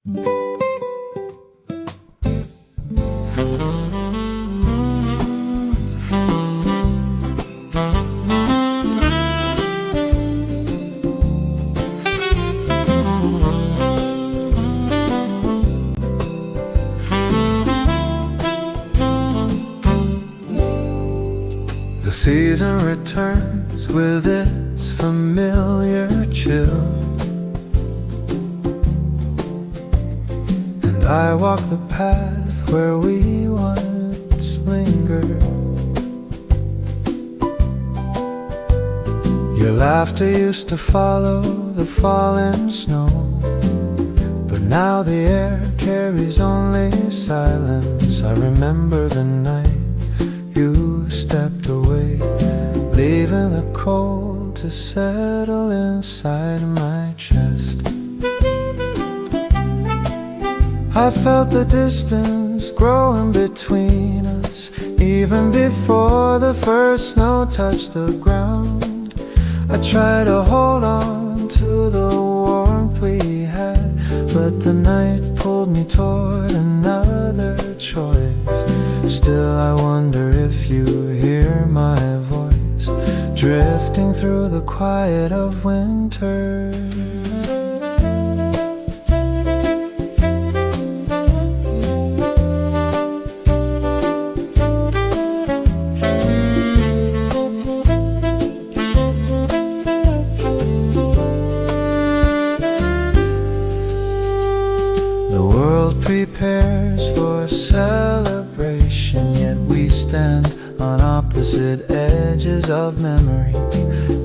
The season returns with its familiar chill, and I walk the path where we once lingered. Your laughter used to follow the falling snow, but now the air carries only silence. I remember the night you stepped away, leaving the cold to settle inside my chest. I felt the distance growing between us, even before the first snow touched the ground. I tried to hold on to the warmth we had, but the night pulled me toward another choice. Still I wonder if you hear my voice, drifting through the quiet of winter. The world prepares for celebration, yet we stand on opposite edges of memory.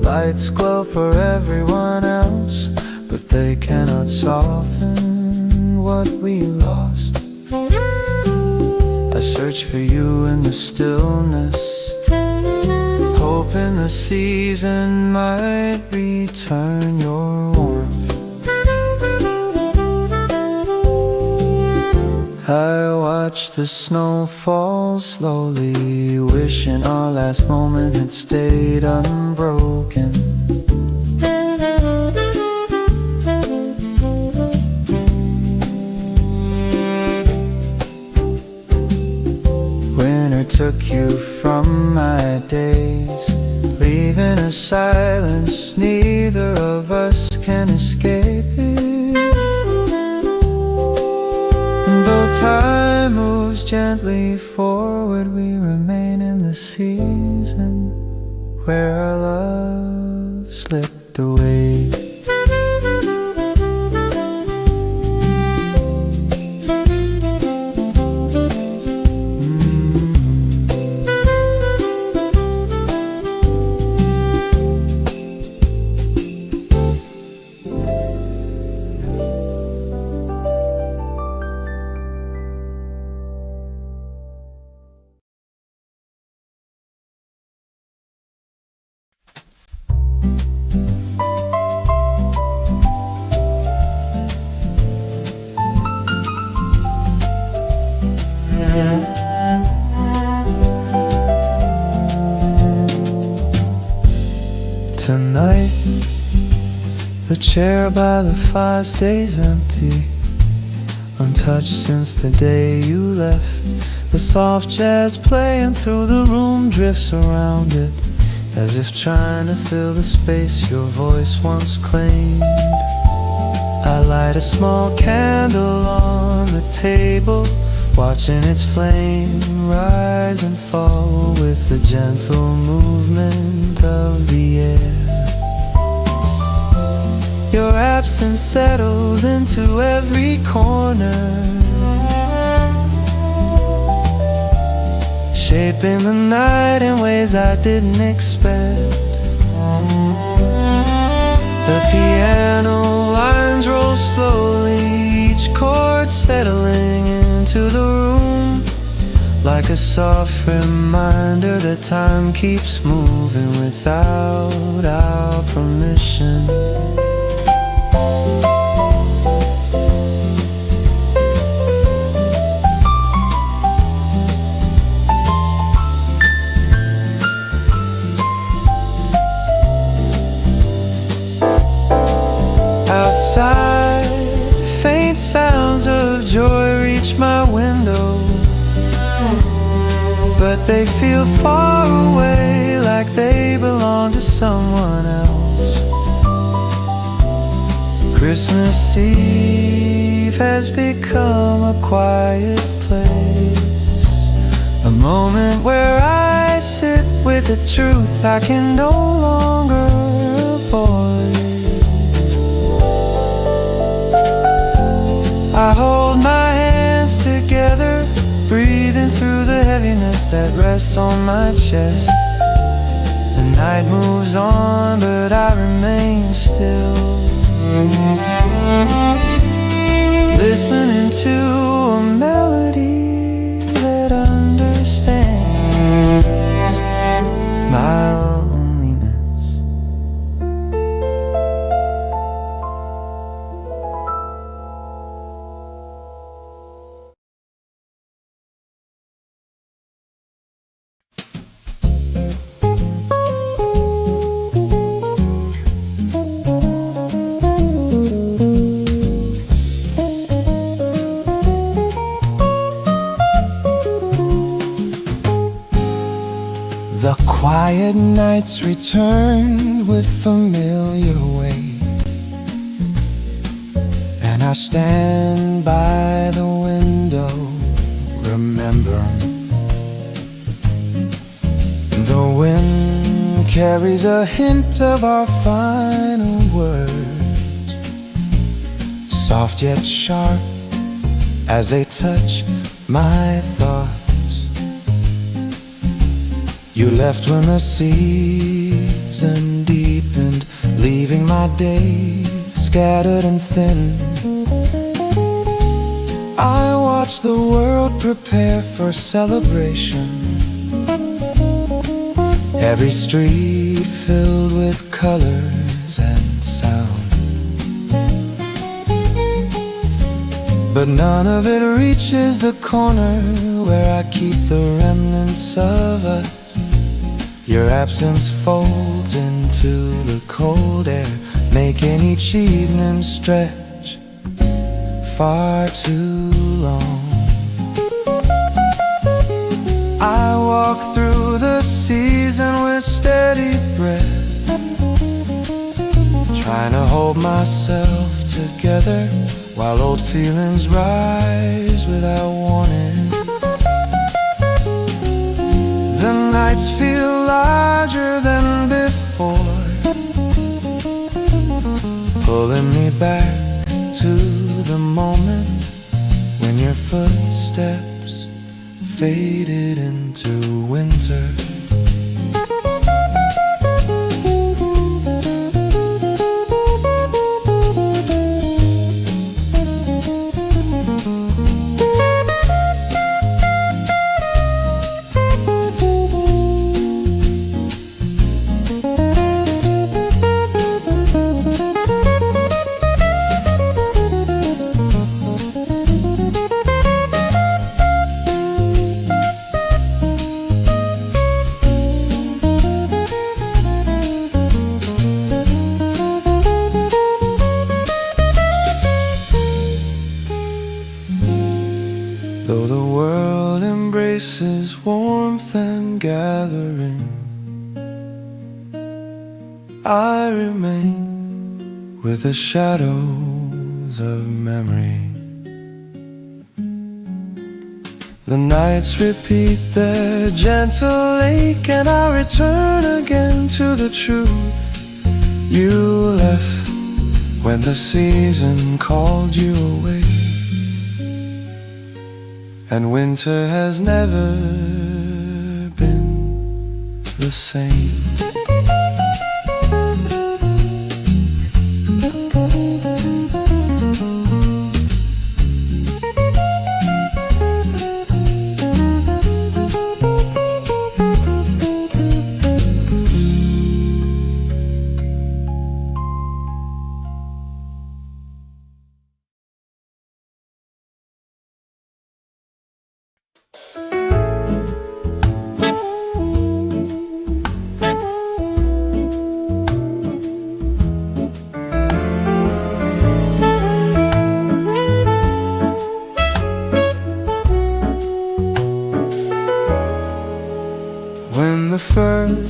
Lights glow for everyone else, but they cannot soften what we lost. I search for you in the stillness, hoping the season might return your warmth. I watch the snow fall slowly, wishing our last moment had stayed unbroken. Winter took you from my days, leaving a silence neither of us can escape it. Though time moves gently forward, we remain in the season where our love slipped away. Tonight, the chair by the fire stays empty, untouched since the day you left. The soft jazz playing through the room drifts around it, as if trying to fill the space your voice once claimed. I light a small candle on the table, watching its flame rise and fall with the gentle movement of the air. Your absence settles into every corner, shaping the night in ways I didn't expect. The piano lines roll slowly, each chord settling into the room, like a soft reminder that time keeps moving without our permission. Outside, faint sounds are far away, like they belong to someone else. Christmas Eve has become a quiet place, a moment where I sit with the truth I can no longer avoid. I hold my hands together, breathing through the heaviness that rests on my chest. The night moves on, but I remain still, listening to a melody that understands my loneliness. The quiet nights return with familiar weight, and I stand by the window, remembering. The wind carries a hint of our final words, soft yet sharp as they touch my thoughts. You left when the season deepened, leaving my days scattered and thin. I watched the world prepare for celebration, every street filled with colors and sound. But none of it reaches the corner where I keep the remnants of us. Your absence folds into the cold air, making each evening stretch far too long. I walk through the season with steady breath, trying to hold myself together while old feelings rise without warning. The nights feel larger than before, pulling me back to the moment when your footsteps faded into winter. Though the world embraces warmth and gathering, I remain with the shadows of memory. The nights repeat their gentle ache, and I return again to the truth you left when the season called you away. And winter has never been the same.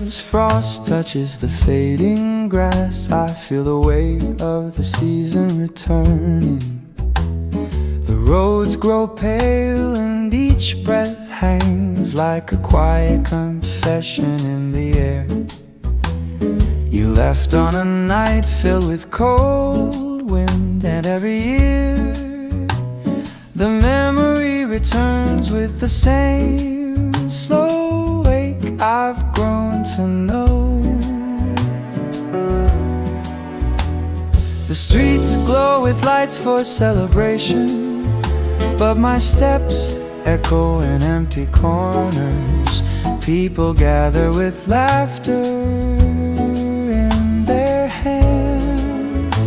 as frost touches the fading grass, I feel the weight of the season returning. The roads grow pale and each breath hangs like a quiet confession in the air. You left on a night filled with cold wind, and every year the memory returns with the same slow ache I've grown to know. The streets glow with lights for celebration, but my steps echo in empty corners. People gather with laughter in their hands,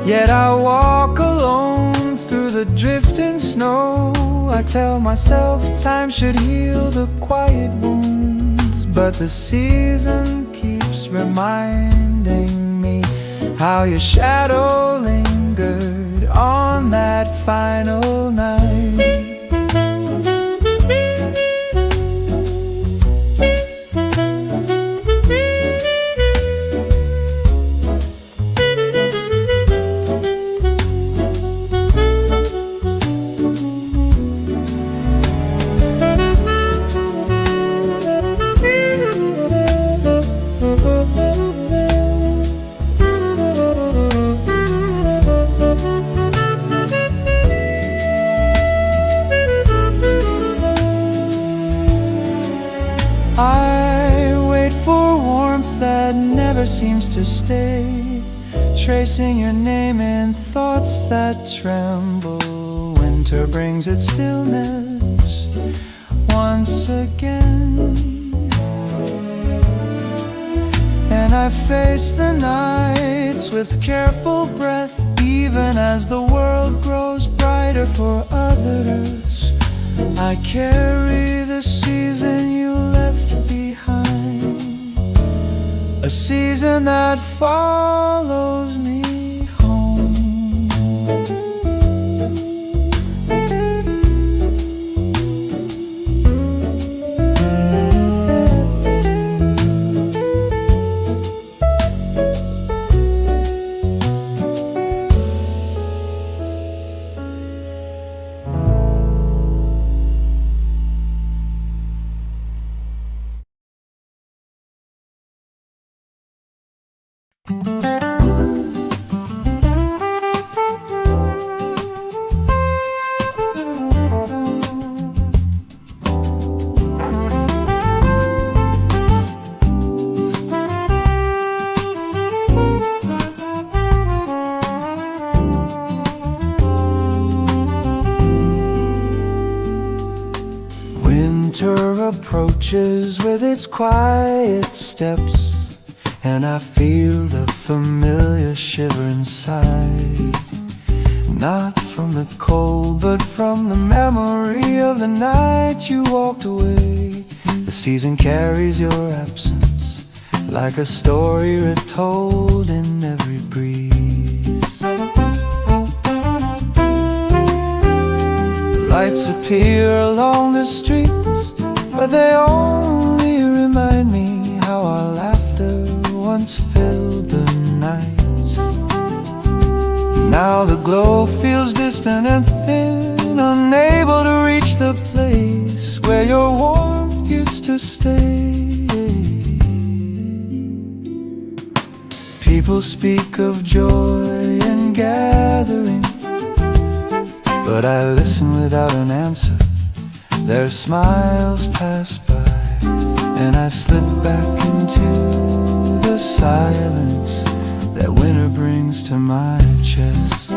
yet I walk alone through the drifting snow. I tell myself time should heal the quiet wounds, but the season keeps reminding me how your shadow lingered on that final night. I wait for warmth that never seems to stay, tracing your name in thoughts that tremble. Winter brings its stillness once again, and I face the nights with careful breath, even as the world grows brighter for others. I carry the season you left behind, a season that follows me home. Winter approaches with its quiet steps, and I feel the familiar shiver inside. Not from the cold, but from the memory of the night you walked away. The season carries your absence like a story retold in every breeze. Lights appear along the streets, but they only remind me how our laughter once filled the night. Now the glow feels distant and thin, unable to reach the place where your warmth used to stay. People speak of joy and gathering, but I listen without an answer. Their smiles pass by, and I slip back into the silence that winter brings to my chest.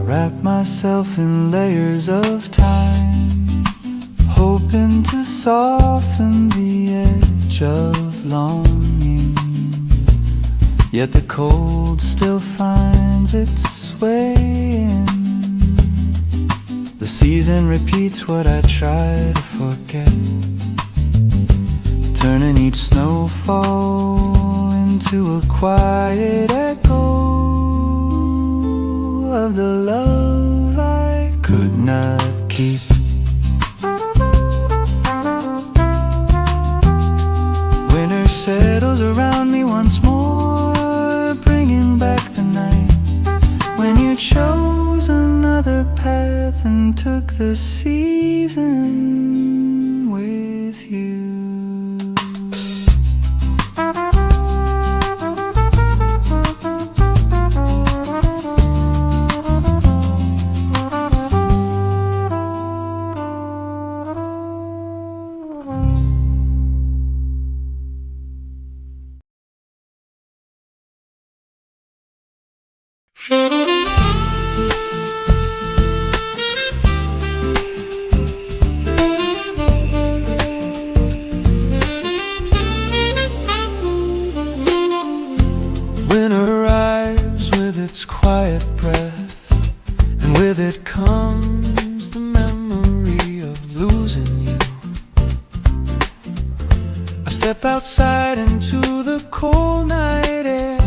Wrap myself in layers of time, hoping to soften the edge of longing. yet the cold still finds its way in. The season repeats what I try to forget, turning each snowfall into a quiet echo of the love I could not keep. Winter settles around me once more, bringing back the night when you chose another path and took the season with you. Winter arrives with its quiet breath, and with it comes the memory of losing you. I step outside into the cold night air,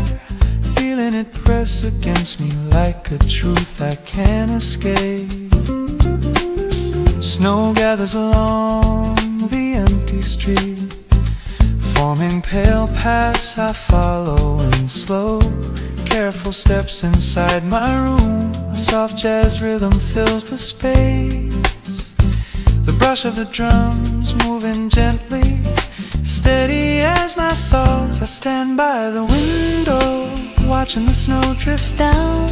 feeling it press against me like a truth I can't escape. Snow gathers along the empty street, forming pale paths I follow in slow, careful steps inside my room. A soft jazz rhythm fills the space, the brush of the drums moving gently, steady as my thoughts. I stand by the window, watching the snow drift down,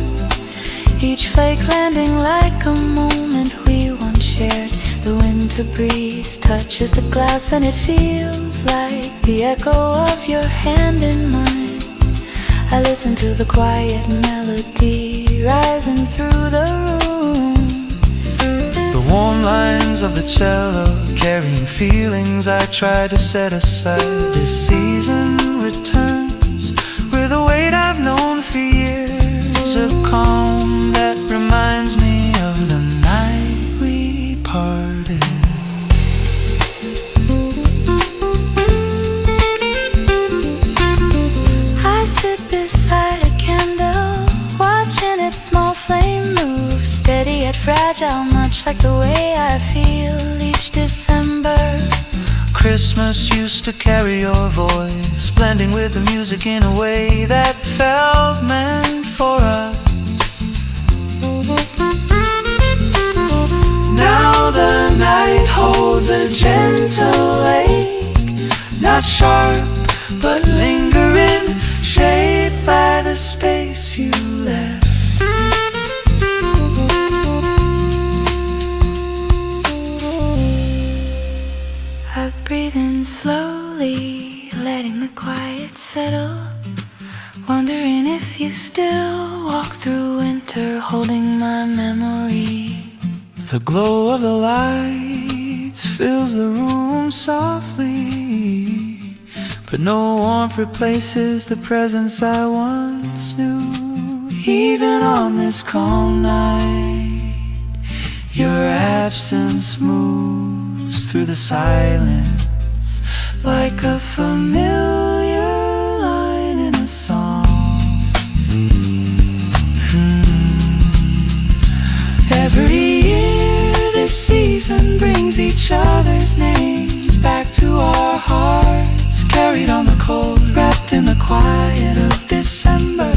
each flake landing like a moment we once shared. The winter breeze touches the glass and it feels like the echo of your hand in mine. I listen to the quiet melody rising through the room, the warm lines of the cello carrying feelings I tried to set aside. This season returns with a weight I've known for years, a calm that reminds me of the night we parted. I sit beside a candle, watching its small flame move, steady yet fragile, much like the way I feel each December. Christmas used to carry your voice, blending with the music in a way that felt meant for us. Now the night holds a gentle ache, not sharp but lingering, shaped by the space you left. I breathe in slowly, letting the quiet settle, wondering if you still walk through winter holding my memory. The glow of the lights fills the room softly, but no warmth replaces the presence I once knew. Even on this calm night, your absence moves through the silence like a familiar line in a song. Every year this season brings each other's names back to our hearts, carried on the cold, wrapped in the quiet of December.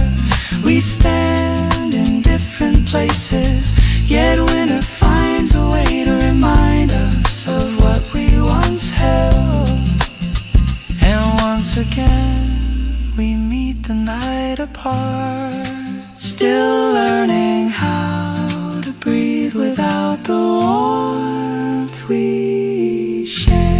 We stand in different places, yet winter finds a way to remind us of what we once held. And once again we meet the night apart, still learning how to breathe without the warmth we share.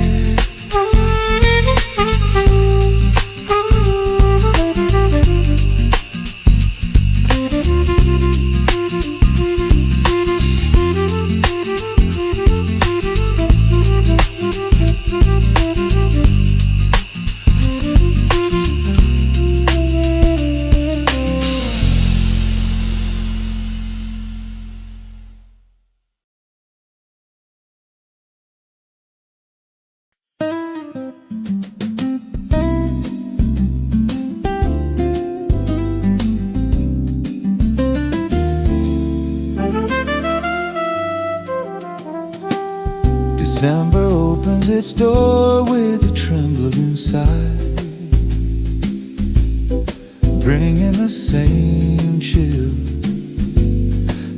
December opens its door with a tremble inside, bringing the same chill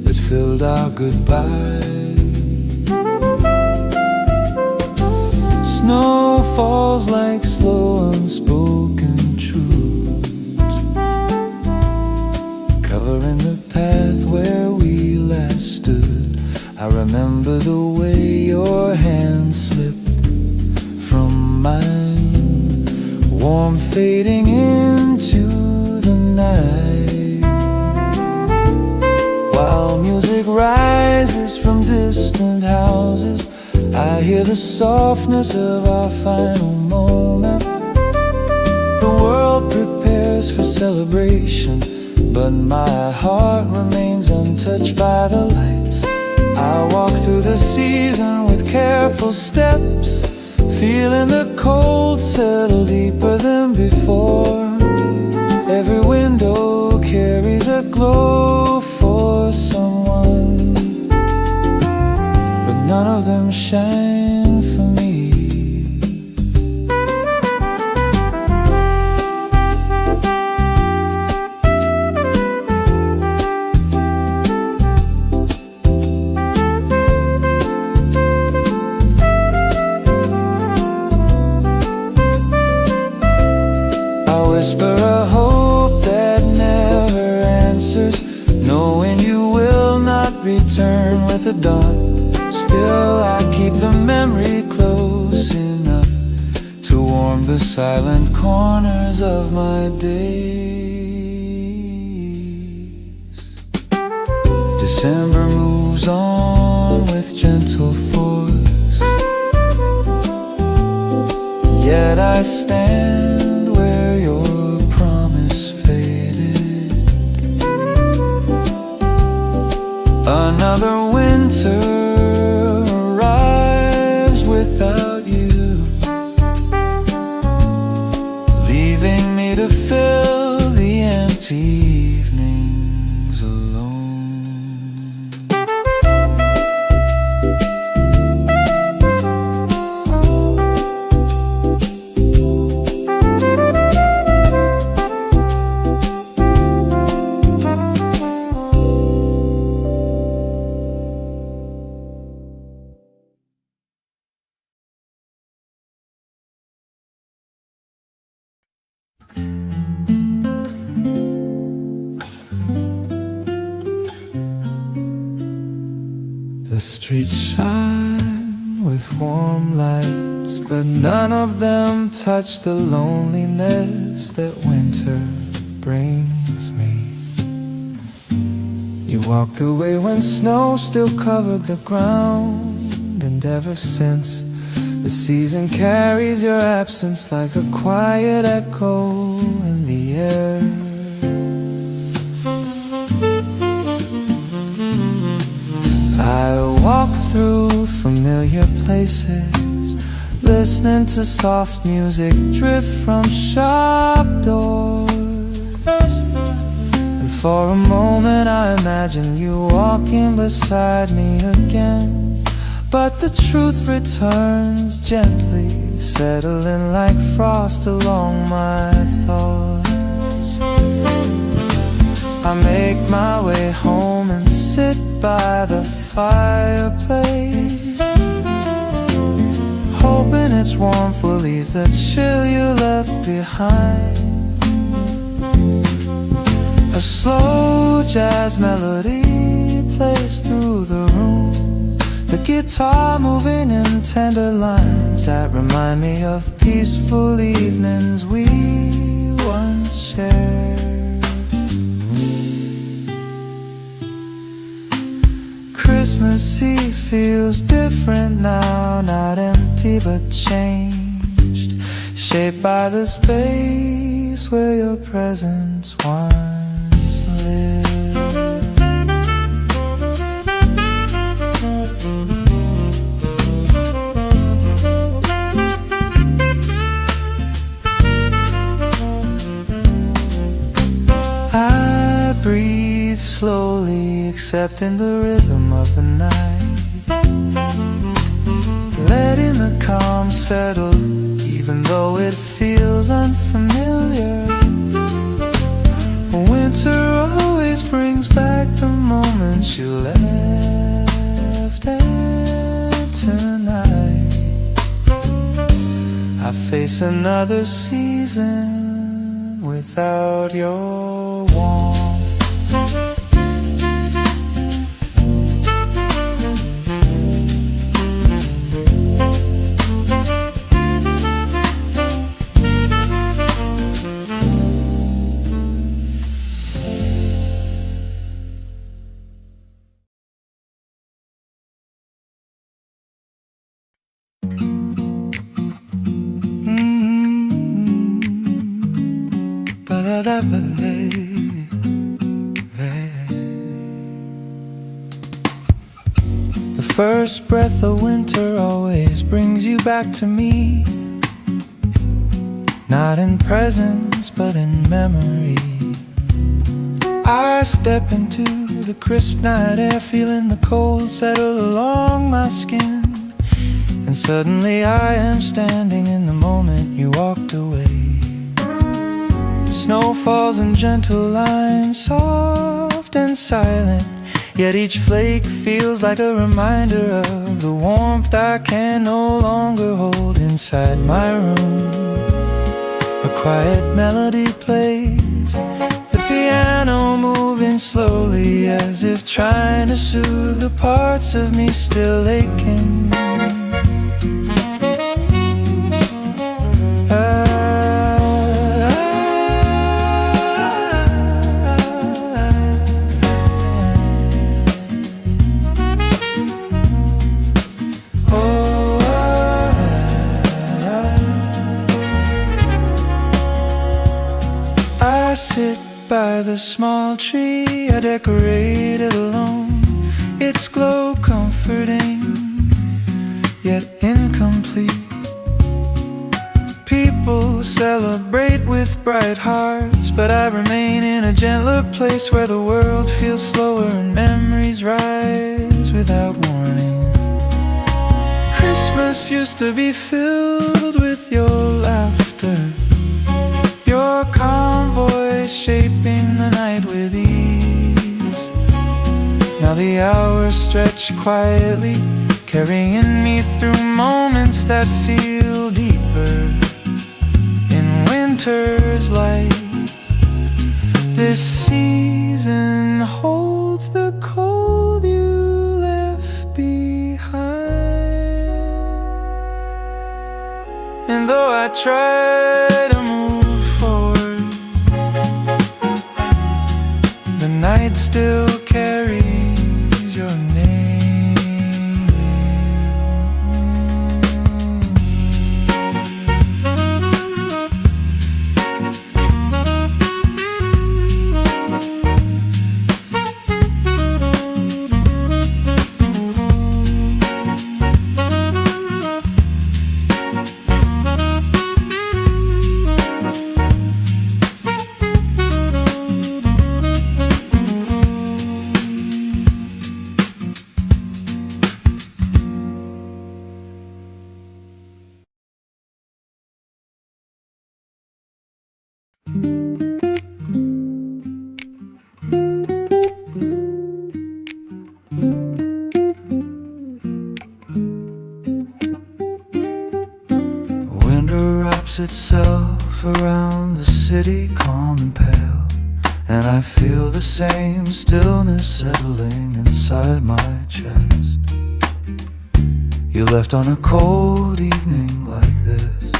that filled our goodbye. Snow falls like slow unspoken truths, covering the path where we last stood. I remember the way your hand slipped from mine, warm fading into the night, while music rises from distant houses. I hear the softness of our final moment. The world prepares for celebration, but my heart remains untouched by the lights. I walk through the season with careful steps, feeling the cold settle deeper than before. Every window carries a glow for someone, but none of them shine for me. I whisper a hope that never answers, knowing you will not return with the dawn. Still I keep the memory close enough to warm the silent corners of my days. December moves on with gentle force, yet I stand where your promise faded. Another winter arrives without you, leaving me to fill the empty evenings alone. The streets shine with warm lights, but none of them touch the loneliness that winter brings me. You walked away when snow still covered the ground, and ever since, the season carries your absence like a quiet echo in the air. I walk through familiar places, listening to soft music drift from shop doors. And for a moment I imagine you walking beside me again, but the truth returns gently, settling like frost along my thoughts. I make my way home and sit by the fireplace, hoping its warmth will ease the chill you left behind. A slow jazz melody plays through the room, the guitar moving in tender lines that remind me of peaceful evenings we once shared. Christmas Eve feels different now, not empty but changed, shaped by the space where your presence once lived. I breathe slowly, accepting the rhythm of the night, letting the calm settle, even though it feels unfamiliar. Winter always brings back the moments you left, and tonight I face another season without your warmth. The first breath of winter always brings you back to me, not in presence but in memory. I step into the crisp night air, feeling the cold settle along my skin, and suddenly I am standing in the moment you walked away. Snow falls in gentle lines, soft and silent, yet each flake feels like a reminder of the warmth I can no longer hold inside my room. A quiet melody plays, the piano moving slowly, as if trying to soothe the parts of me still aching. I sit by the small tree I decorated alone, its glow comforting, yet incomplete. People celebrate with bright hearts, but I remain in a gentler place where the world feels slower and memories rise without warning. Christmas used to be filled with your laughter, your calm voice shaping the night with ease. Now the hours stretch quietly, carrying me through moments that feel deeper. In winter's light, this season holds the cold you left behind. And though I try to move forward, the night still carries your name. Winter wraps itself around the city, calm and pale, and I feel the same stillness settling inside my chest. You left on a cold evening like this,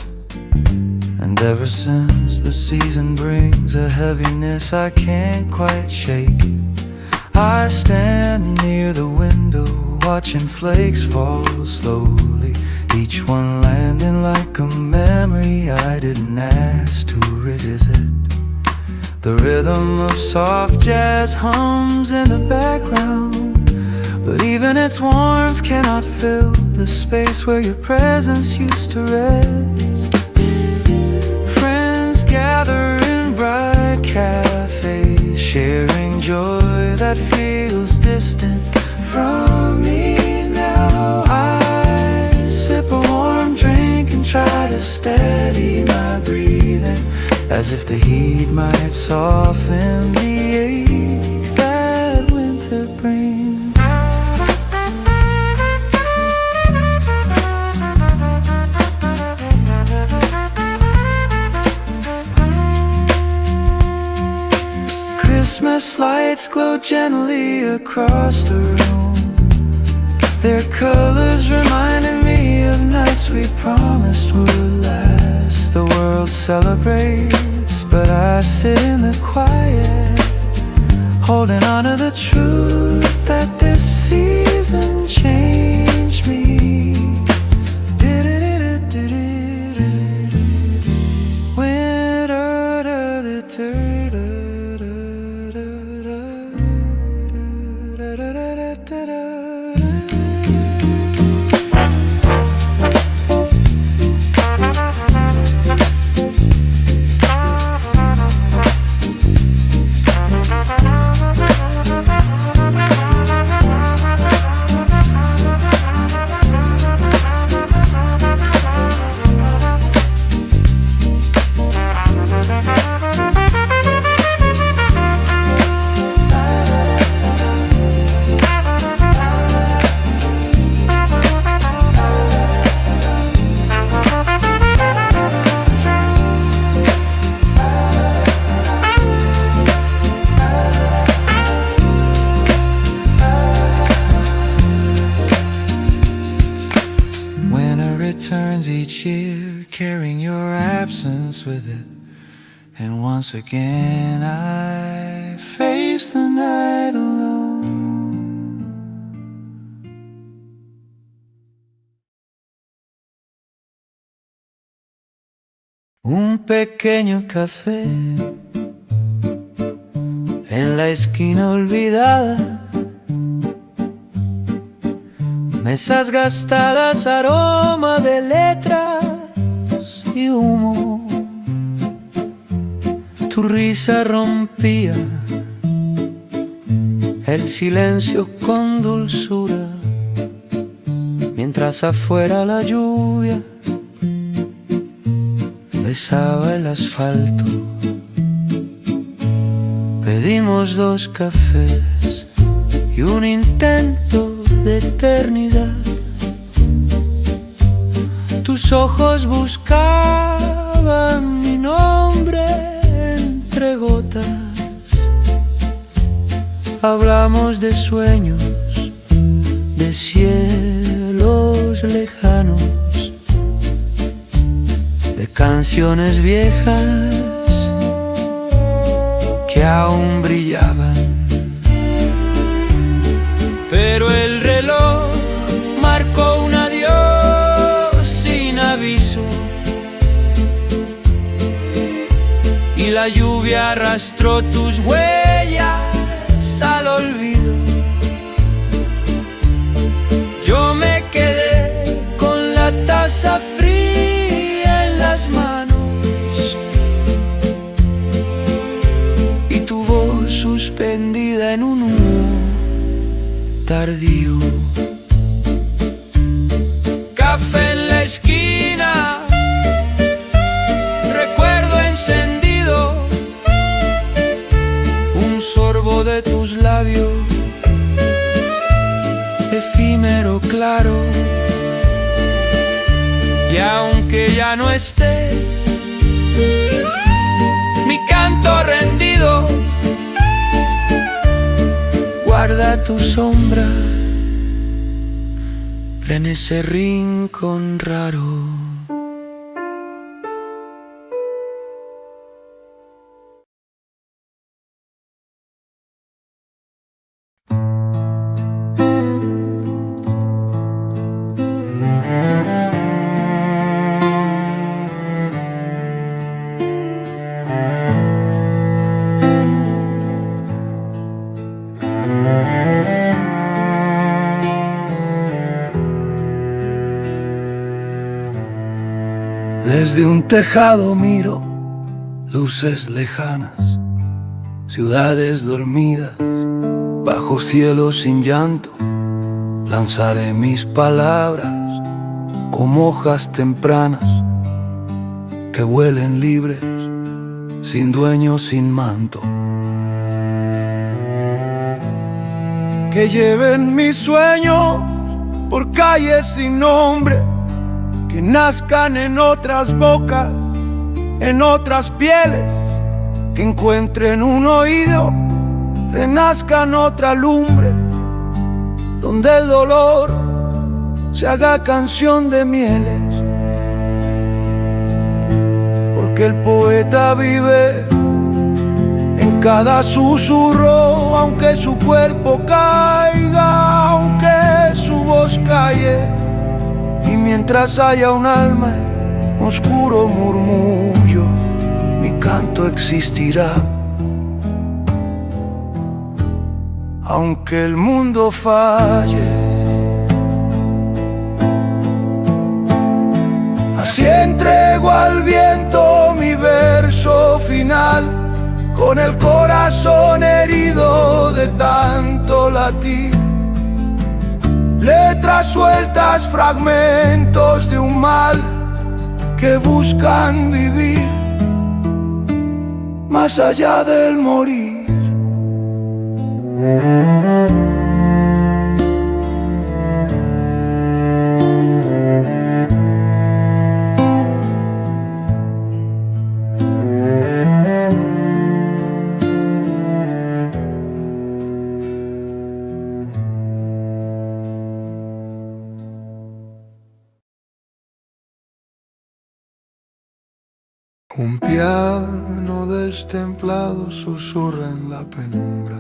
and ever since the season brings a heaviness I can't quite shake. I stand near the window, watching flakes fall slowly, each one landing like a memory I didn't ask to revisit. The rhythm of soft jazz hums in the background, but even its warmth cannot fill the space where your presence used to rest. Friends gather in bright cafes, sharing joy that feels distant from me now. I sip steady my breathing, as if the heat might soften the ache that winter brings. Christmas lights glow gently across the room, their colors reminding me of nights we promised would last. The world celebrates, but I sit in the quiet, holding on to the truth that this season changed me. Returns each year, carrying your absence with it. And once again I face the night alone. Un pequeño café en la esquina olvidada, mesas gastadas, aroma de letras y humo. Tu risa rompía el silencio con dulzura, mientras afuera la lluvia besaba el asfalto. Pedimos 2 cafés y un intento de eternidad. Tus ojos buscaban mi nombre entre gotas. Hablamos de sueños, de cielos lejanos, de canciones viejas que aún brillaban. Pero el reloj marcó un adiós sin aviso, y la lluvia arrastró tus huellas al olvido. Yo me quedé con la taza fría en las manos y tu voz suspendida en un humo tardío. Café en la esquina, recuerdo encendido, un sorbo de tus labios, efímero claro. Y aunque ya no estés, mi canto rendido guarda tu sombra en ese rincón raro. Desde un tejado miro luces lejanas, ciudades dormidas, bajo cielo sin llanto. Lanzaré mis palabras como hojas tempranas que vuelen libres, sin dueño, sin manto. Que lleven mis sueños por calles sin nombre, que nazcan en otras bocas, en otras pieles, que encuentren un oído, renazcan otra lumbre, donde el dolor se haga canción de mieles. Porque el poeta vive en cada susurro, aunque su cuerpo caiga, aunque su voz calle, y mientras haya un alma en oscuro murmullo, mi canto existirá. Aunque el mundo falle, así entrego al viento mi verso final, con el corazón herido de tanto latir. Letras sueltas, fragmentos de un mal que buscan vivir más allá del morir. Un piano destemplado susurra en la penumbra,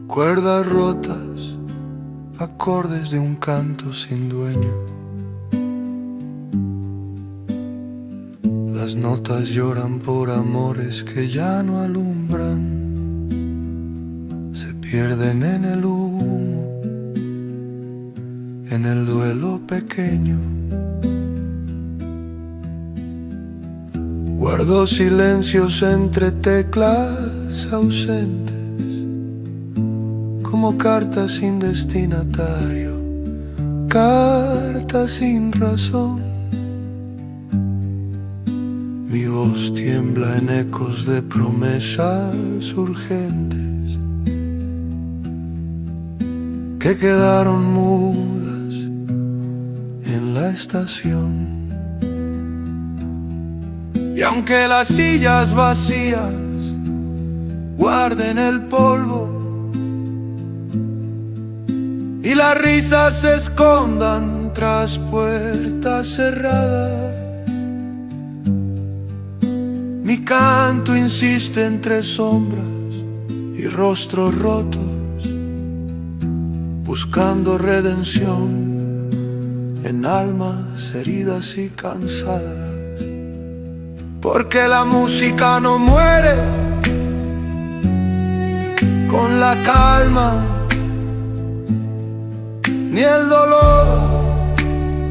cuerdas rotas, acordes de un canto sin dueño. Las notas lloran por amores que ya no alumbran, se pierden en el humo, en el duelo pequeño. Guardo silencios entre teclas ausentes, como cartas sin destinatario, cartas sin razón. Mi voz tiembla en ecos de promesas urgentes que quedaron mudas en la estación. Y aunque las sillas vacías guarden el polvo y las risas se escondan tras puertas cerradas, mi canto insiste entre sombras y rostros rotos, buscando redención en almas heridas y cansadas. Porque la música no muere con la calma, ni el dolor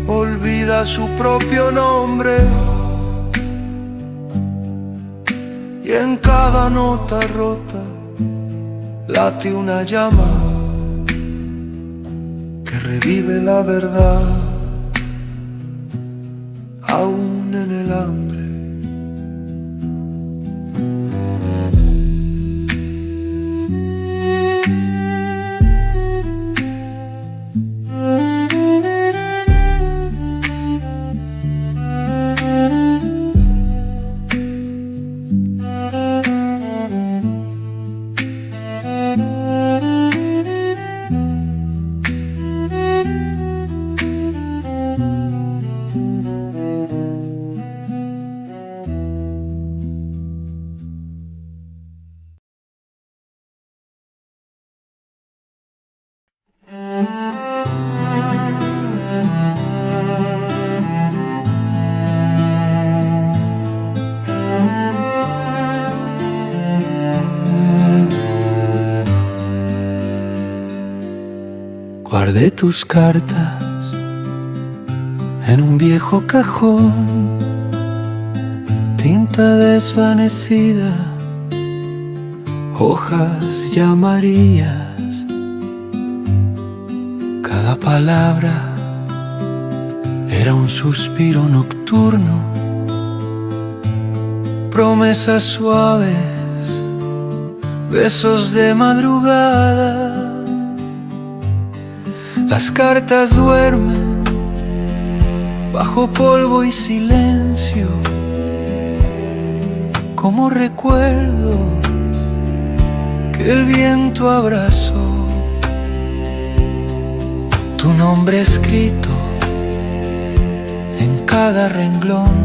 olvida su propio nombre. Y en cada nota rota late una llama que revive la verdad, aún en el hambre. Guardé tus cartas en un viejo cajón, tinta desvanecida, hojas ya amarillas. Cada palabra Era un suspiro nocturno, promesas suaves, besos de madrugada. Las cartas duermen bajo polvo y silencio, como recuerdo que el viento abrazó. Tu nombre escrito en cada renglón,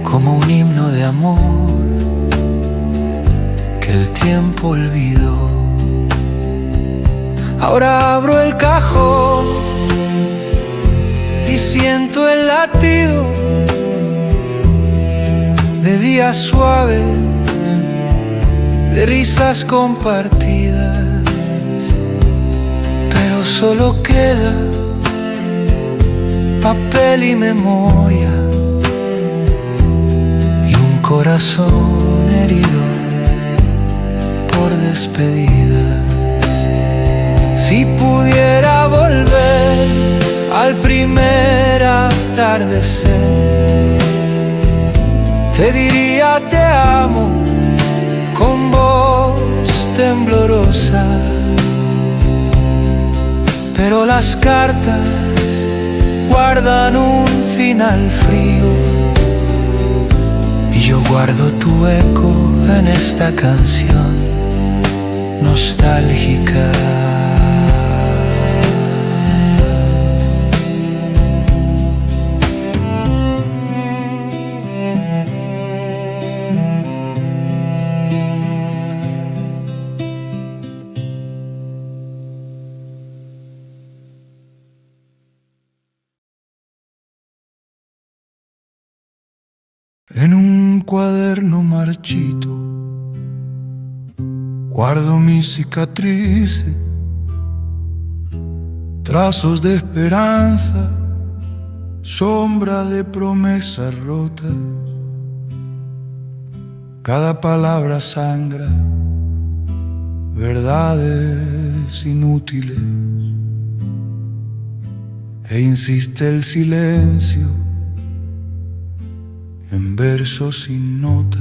como un himno de amor que el tiempo olvidó. Ahora abro el cajón y siento el latido de días suaves, de risas compartidas, pero solo queda papel y memoria y un corazón herido por despedidas. Si pudiera volver al primer atardecer, te diría te amo con voz temblorosa, pero las cartas guardan un final frío y yo guardo tu eco en esta canción nostálgica. En un cuaderno marchito guardo mis cicatrices, trazos de esperanza, sombra de promesas rotas. Cada palabra sangra, verdades inútiles, e insiste el silencio en versos sin notas.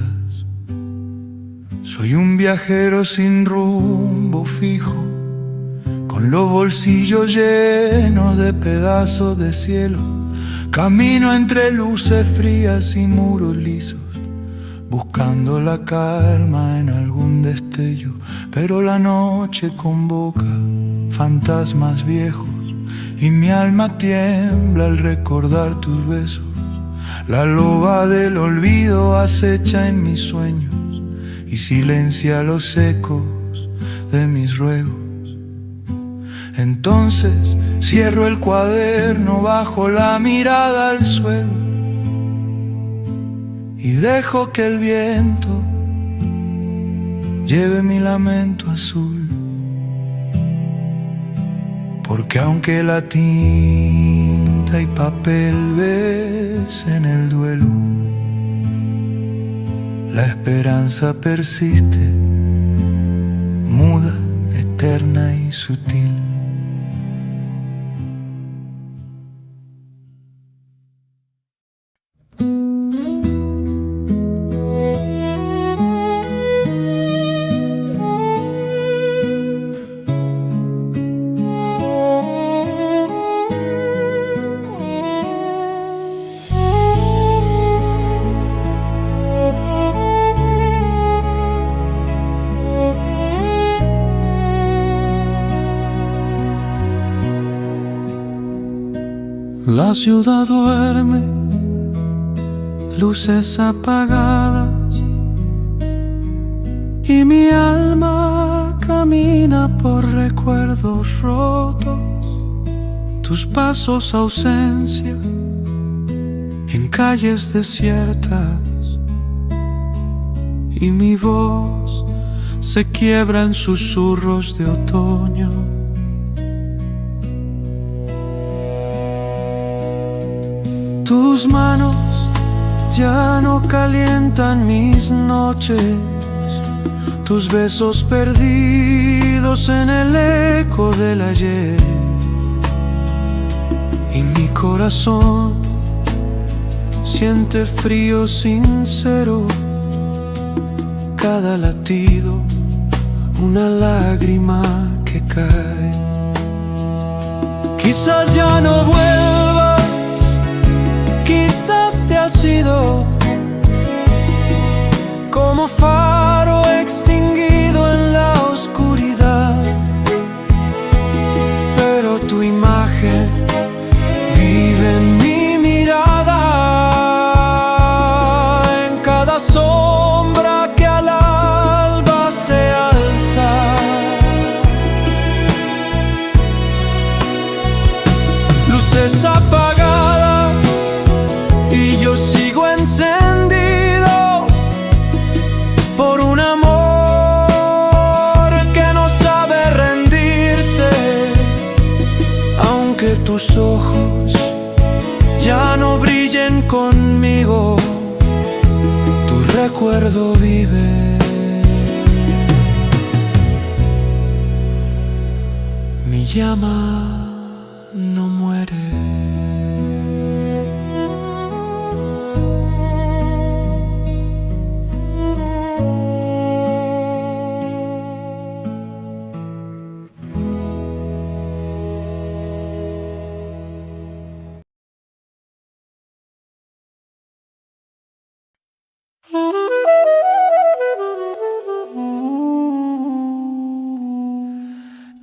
Soy un viajero sin rumbo fijo, con los bolsillos llenos de pedazos de cielo. Camino entre luces frías y muros lisos, buscando la calma en algún destello. Pero la noche convoca fantasmas viejos y mi alma tiembla al recordar tus besos. La loba del olvido acecha en mis sueños y silencia los ecos de mis ruegos. Entonces cierro el cuaderno, bajo la mirada al suelo y dejo que el viento lleve mi lamento azul. Porque aunque la tinta y papel besen el duelo, la esperanza persiste, muda, eterna y sutil. La ciudad duerme, luces apagadas, y mi alma camina por recuerdos rotos. Tus pasos, ausencia, en calles desiertas, y mi voz se quiebra en susurros de otoño. Tus manos ya no calientan mis noches, tus besos perdidos en el eco del ayer, y corazón siente frío sincero, cada latido una lágrima que cae. Quizás ya no vuelvas, quizás te has ido como faro extinguido en la oscuridad, pero tu imagen vive en mi mirada, en cada sombra que al alba se alza. Luces apagadas y yo sigo encendido por un amor que no sabe rendirse, aunque tus ojos ya no brillen conmigo, tu recuerdo vive. Mi llama no muere.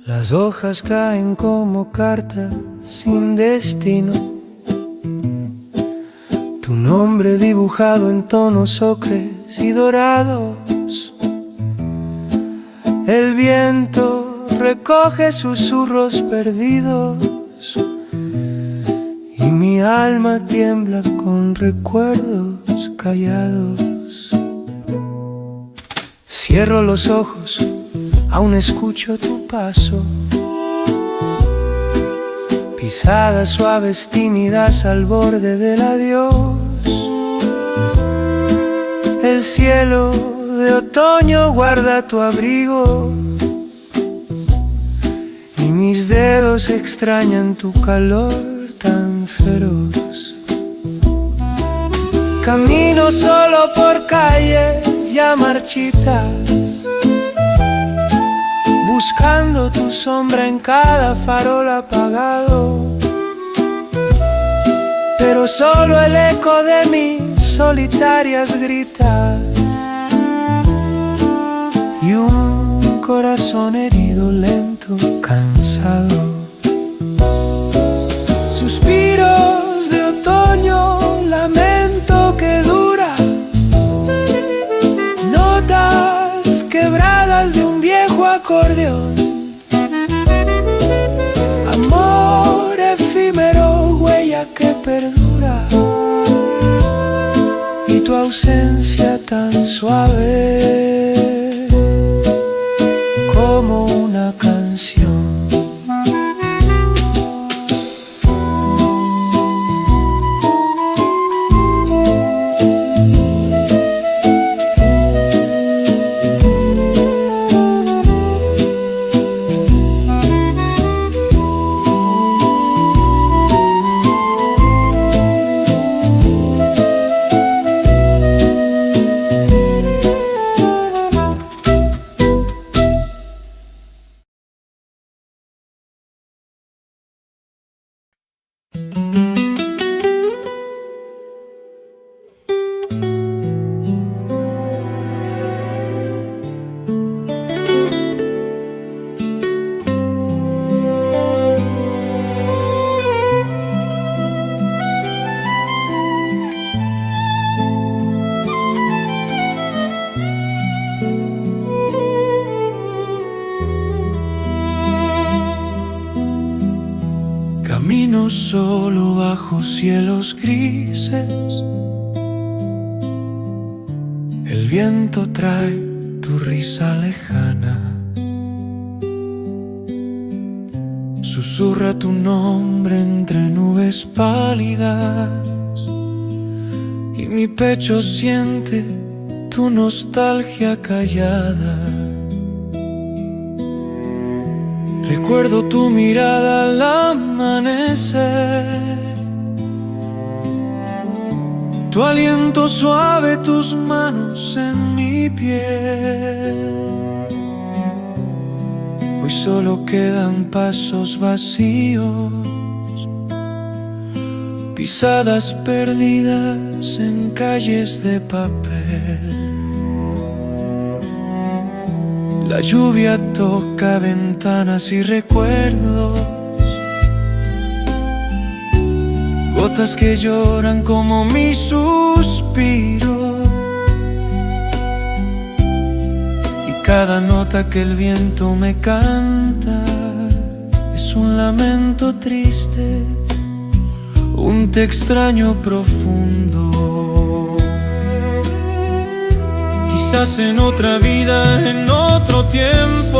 Las hojas caen como cartas sin destino, tu nombre dibujado en tonos ocres y dorados. El viento recoge susurros perdidos y mi alma tiembla con recuerdos callados. Cierro los ojos, aún escucho tu paso, pisadas suaves, tímidas al borde del adiós. El cielo de otoño guarda tu abrigo y mis dedos extrañan tu calor tan feroz. Camino solo por calles ya marchitas, buscando tu sombra en cada farol apagado, pero solo el eco de mis solitarias gritas y un corazón herido, lento, cansado. Suspiros de otoño, lamento que dura, notas quebradas de un viejo acordeón, amor efímero, huella que perdura, y tu ausencia tan suave como una canción. Camino solo bajo cielos grises, el viento trae tu risa lejana, susurra tu nombre entre nubes pálidas y mi pecho siente tu nostalgia callada. Recuerdo tu mirada al amanecer Tu aliento suave, tus manos en mi piel. Hoy solo quedan pasos vacíos, pisadas perdidas en calles de papel. La lluvia toca ventanas y recuerdos, gotas que lloran como mi suspiro. Y cada nota que el viento me canta es un lamento triste, un te extraño profundo. Quizás en otra vida, en otro tiempo,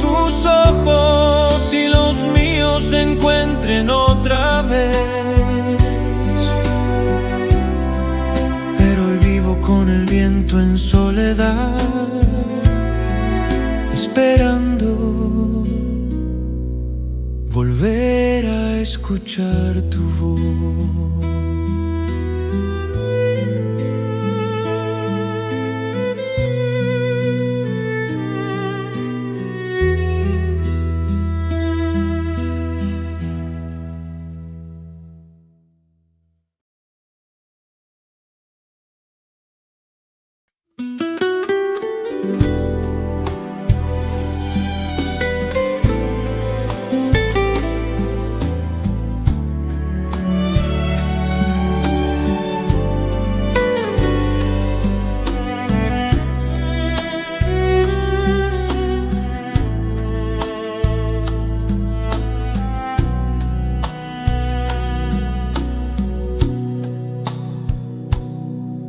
tus ojos y los míos se encuentren otra vez. Pero hoy vivo con el viento en soledad, esperando volver a escuchar tu voz.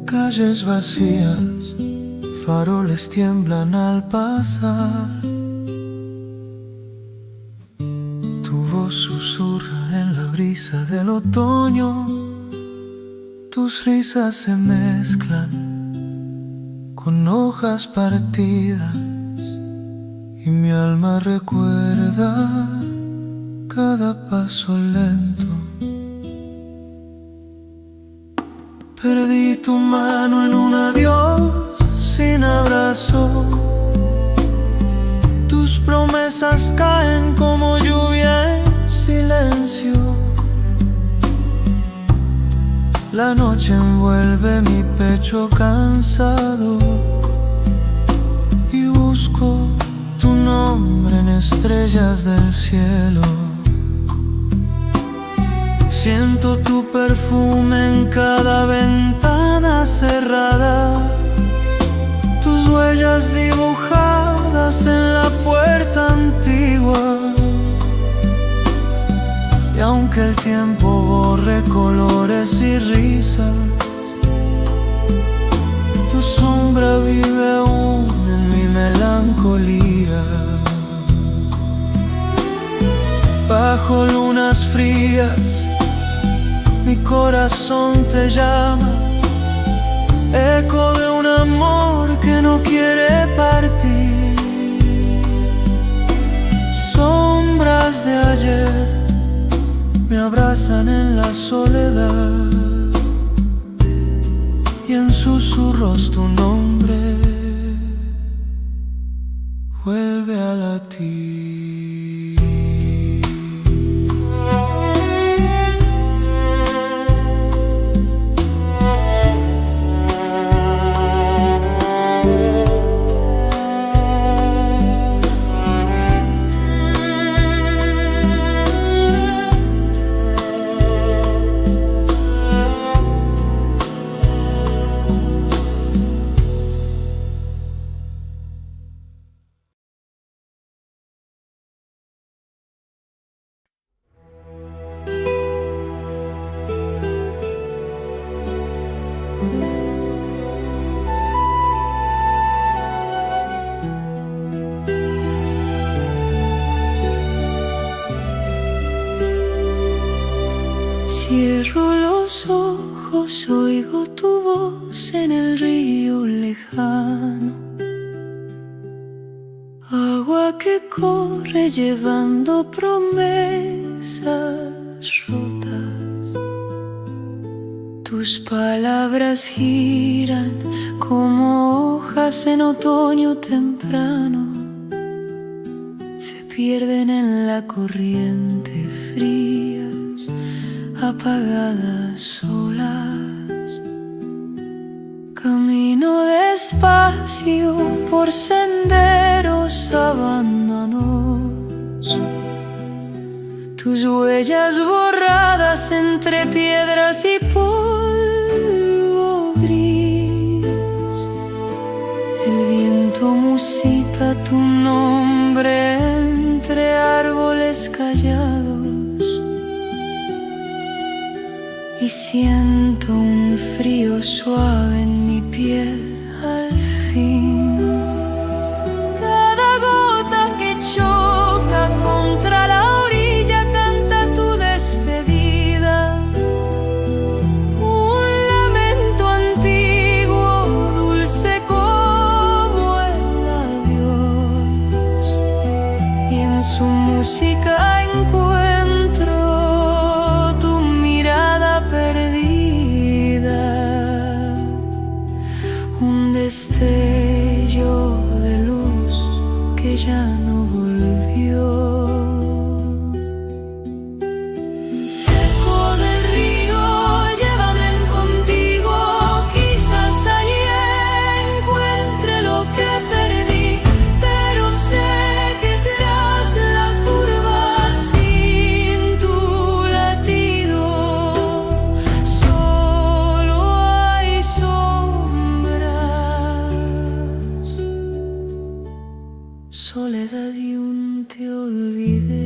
Calles vacías, faroles tiemblan al pasar. Tu voz susurra en la brisa del otoño. Tus risas se mezclan con hojas partidas y mi alma recuerda cada paso lento. Perdí tu mano en un adiós sin abrazo. Tus promesas caen como lluvia en silencio. La noche envuelve mi pecho cansado y busco tu nombre en estrellas del cielo. Siento tu perfume en cada ventana cerrada, tus huellas dibujadas en la puerta antigua. Y aunque el tiempo borre colores y risas, tu sombra vive aún en mi melancolía. Bajo lunas frías, mi corazón te llama, eco de un amor que no quiere partir. Sombras de ayer me abrazan en la soledad y en susurros tu nombre vuelve a latir. Cierro los ojos, oigo tu voz en el río lejano. Agua que corre llevando promesas rotas. Tus palabras giran como hojas en otoño temprano, se pierden en la corriente, frías, apagadas olas. Camino despacio por senderos abandonados, tus huellas borradas entre piedras y polvo gris. El viento musita tu nombre entre árboles callados y siento un frío suave en mi piel al fin. Cada gota que choca contra la orilla canta tu despedida, un lamento antiguo, dulce como el adiós, y en su música encuentro tu mirada perdida, un destello de luz que ya no volvió. Eco del río, llévame contigo, quizás allí encuentre lo que perdí, pero sé que tras la curva sin tu latido solo hay sombras, soledad y un te olvidé.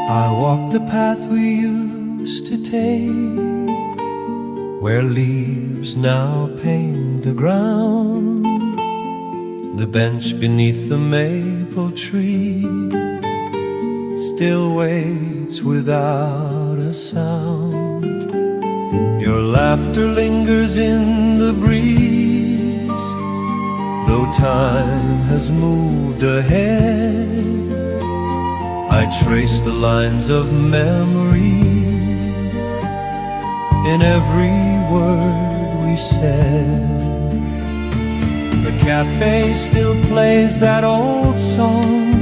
I walked the path we used to take, where leaves now paint the ground. The bench beneath the maple tree still waits without a sound. Your laughter lingers in the breeze, though time has moved ahead. I trace the lines of memory in every word we said. The cafe still plays that old song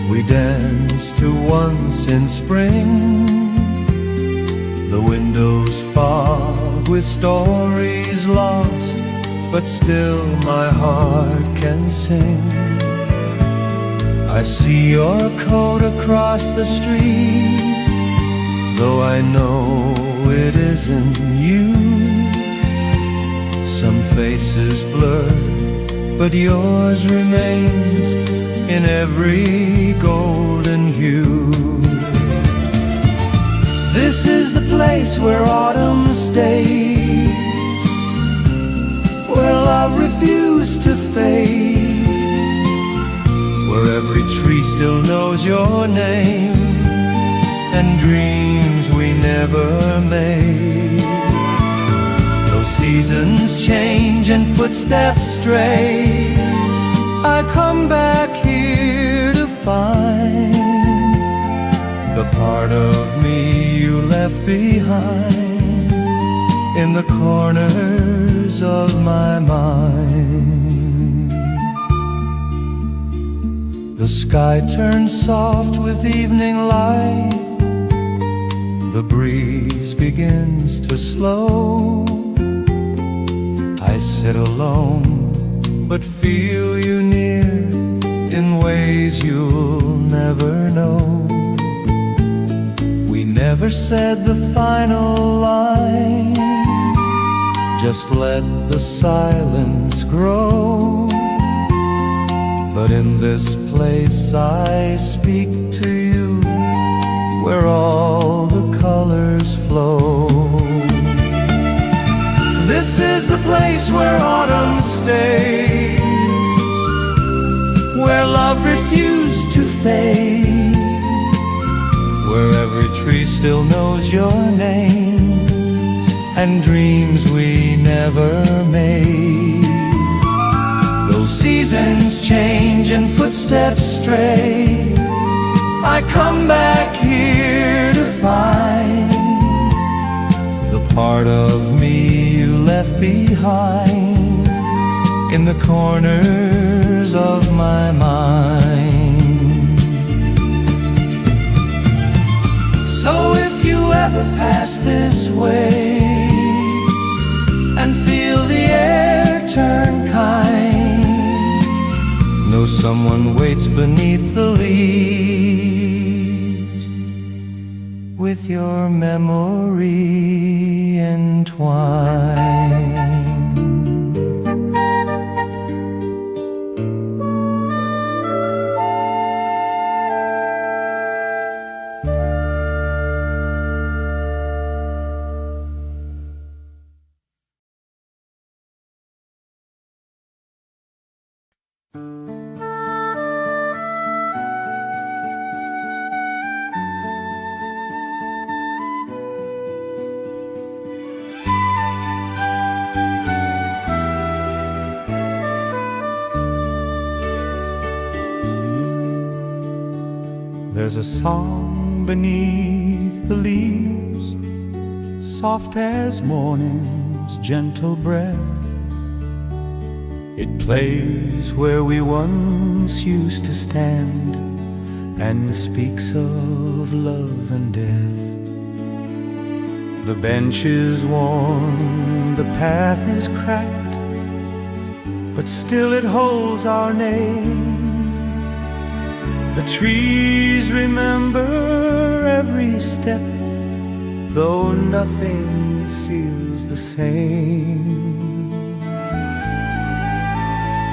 we danced to once in spring. The windows fog with stories lost, but still my heart can sing. I see your coat across the street, though I know it isn't you. Some faces blur, but yours remains in every golden hue. This is the place where autumn stayed, where love refused to fade, where every tree still knows your name, and dreams we never made. Though seasons change and footsteps stray, I come back here to find the part of me you left behind in the corners of my mind. The sky turns soft with evening light, the breeze begins to slow. I sit alone, but feel you near in ways you'll never know. We never said the final line, just let the silence grow. But in this place I speak to you where all the colors flow. This is the place where autumn stays, where love refused to fade, Where every tree still knows your name, and dreams we never made. though seasons change and footsteps stray, I come back here to find The part of me you left behind in the corners of my mind. So if you ever pass this way and feel the air turn kind, Know someone waits beneath the leaves, with your memory entwined. There's a song beneath the leaves, soft as morning's gentle breath. It plays where we once used to stand, and speaks of love and death. The bench is worn, the path is cracked, but still it holds our name. The trees remember every step, though nothing feels the same.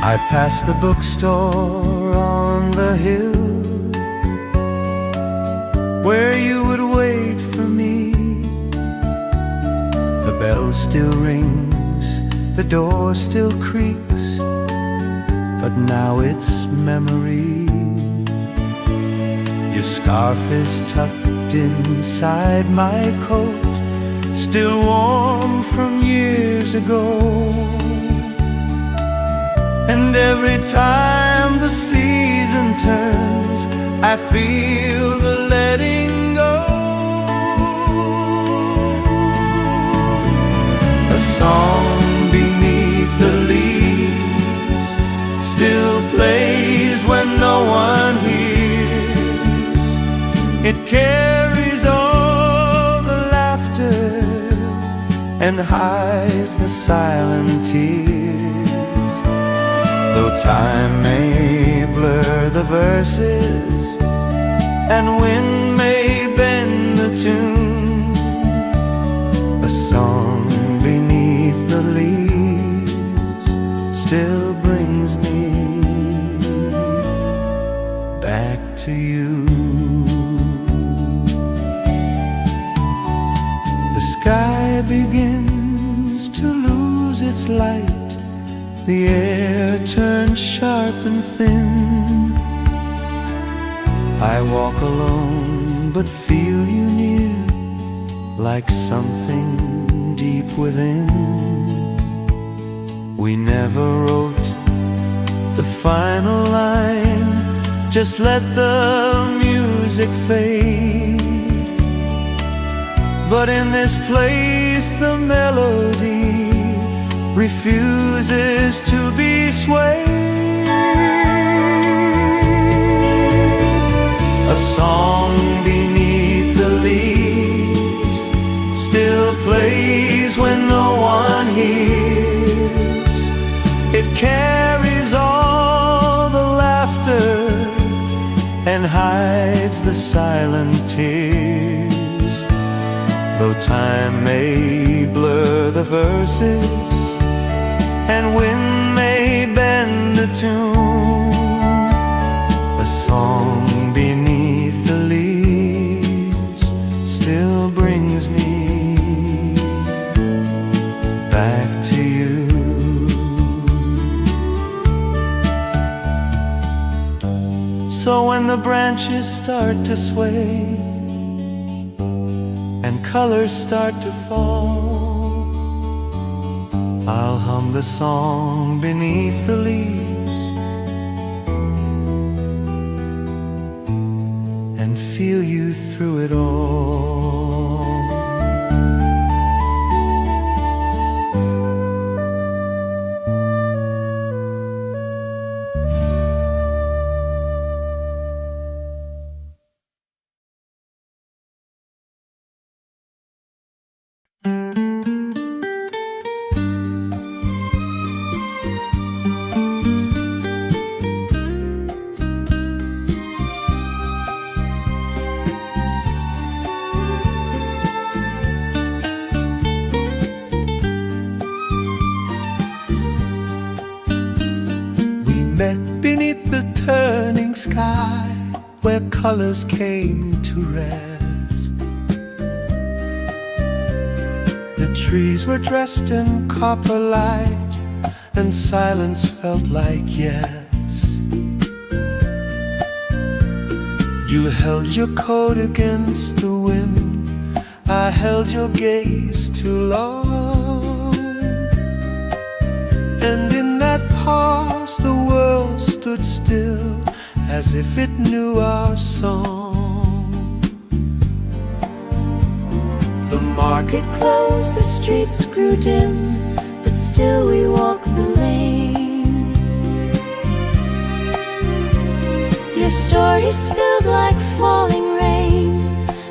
I passed the bookstore on the hill, where you would wait for me. The bell still rings, the door still creaks, but now it's memory. Your scarf is tucked inside my coat, still warm from years ago. And every time the season turns, I feel the letting go. A song beneath the leaves still plays when no one hears. It carries all the laughter and hides the silent tears. Though time may blur the verses and wind may bend the tune, a song beneath the leaves still brings me back to you. The sky begins to lose its light, the air turns sharp and thin. I walk alone but feel you near, like something deep within. We never wrote the final line, just let the music fade. But in this place the melody refuses to be swayed. A song beneath the leaves still plays when no one hears. It carries all the laughter and hides the silent tears. Though time may blur the verses and wind may bend the tune, a song beneath the leaves back to you. So when the branches start to sway and colors start to fall, I'll hum the song beneath the leaves and feel you through it all. Met beneath the turning sky, where colors came to rest. The trees were dressed in copper light, and silence felt like yes. You held your coat against the wind, I held your gaze too long. And in that pause the world stood still, as if it knew our song. The market closed, the streets grew dim, but still we walked the lane. Your story spilled like falling rain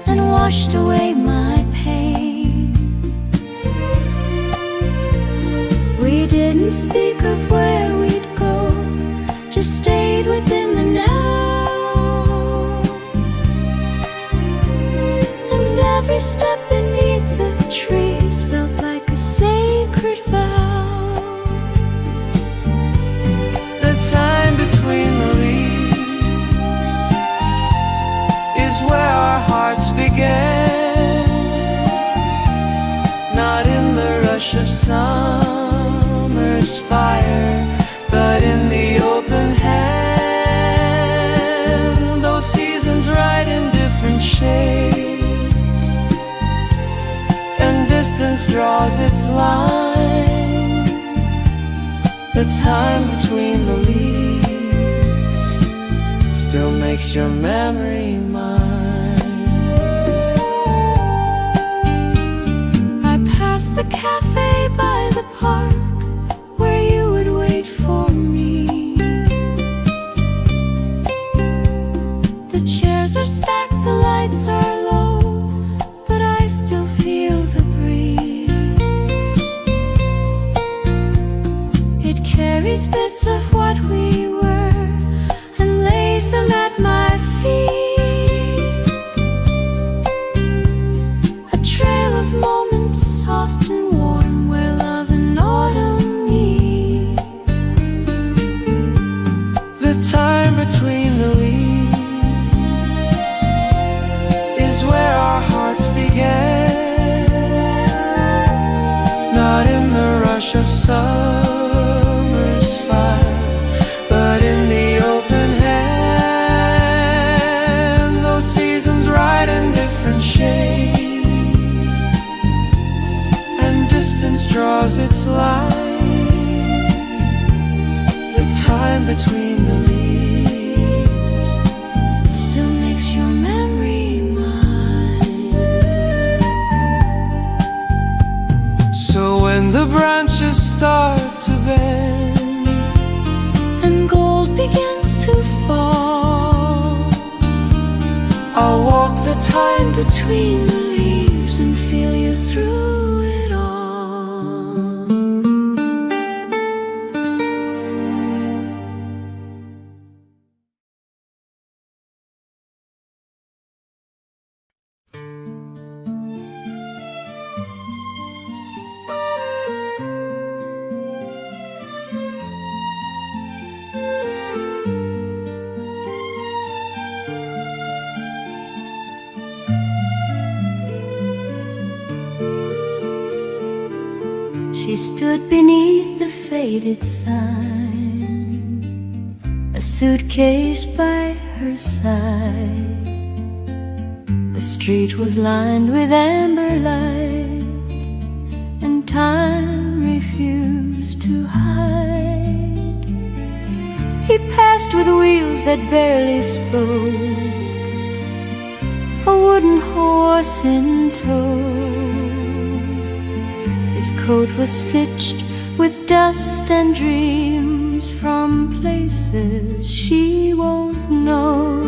and washed away my pain. We didn't speak of where we'd go, just stayed within the now. And every step beneath the trees felt like a sacred vow. The time between the leaves is where our hearts began, not in the rush of summer's fire, but in the open hand. Those seasons ride in different shades, and distance draws its line. The time between the leaves still makes your memory mine. I passed the cafe by the park where you would wait for me. The chairs are stacked, the lights are low, but I still feel the breeze. It carries bits of what we were and lays them at my feet. A trail of moments soft and warm, where love and autumn meet. The time between the leaves is where our hearts began, not in the rush of summer's fire, but in the open hand. Those seasons ride in different shades, and distance draws its line. The time between the leaves Still makes your memory mine. So when the branches start to bend And gold begins to fall, I'll walk the time between the leaves and feel you through it all. She stood beneath the faded sign, a suitcase by her side. The street was lined with amber light, and time refused to hide. He passed with wheels that barely spoke, a wooden horse in tow. His coat was stitched with dust and dreams from places she won't know.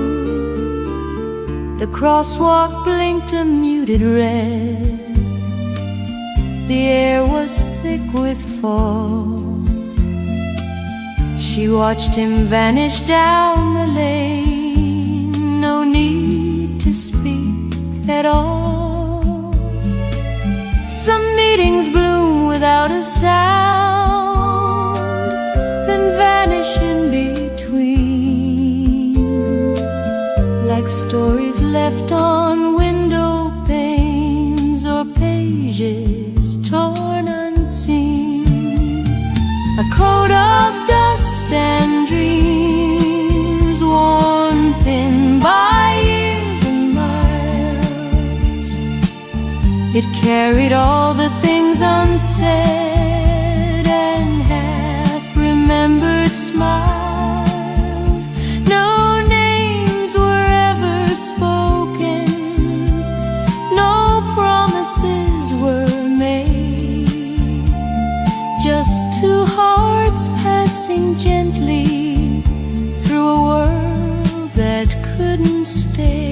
The crosswalk blinked a muted red. The air was thick with fog. She watched him vanish down the lane. No need to speak at all. Some meetings bloom without a sound, then vanish in between, like stories left on window panes or pages torn unseen. A coat of dust and dreams, worn thin by years and miles. It carried all the things unsaid and half-remembered smiles. No names were ever spoken, no promises were made, just two hearts passing gently through a world that couldn't stay.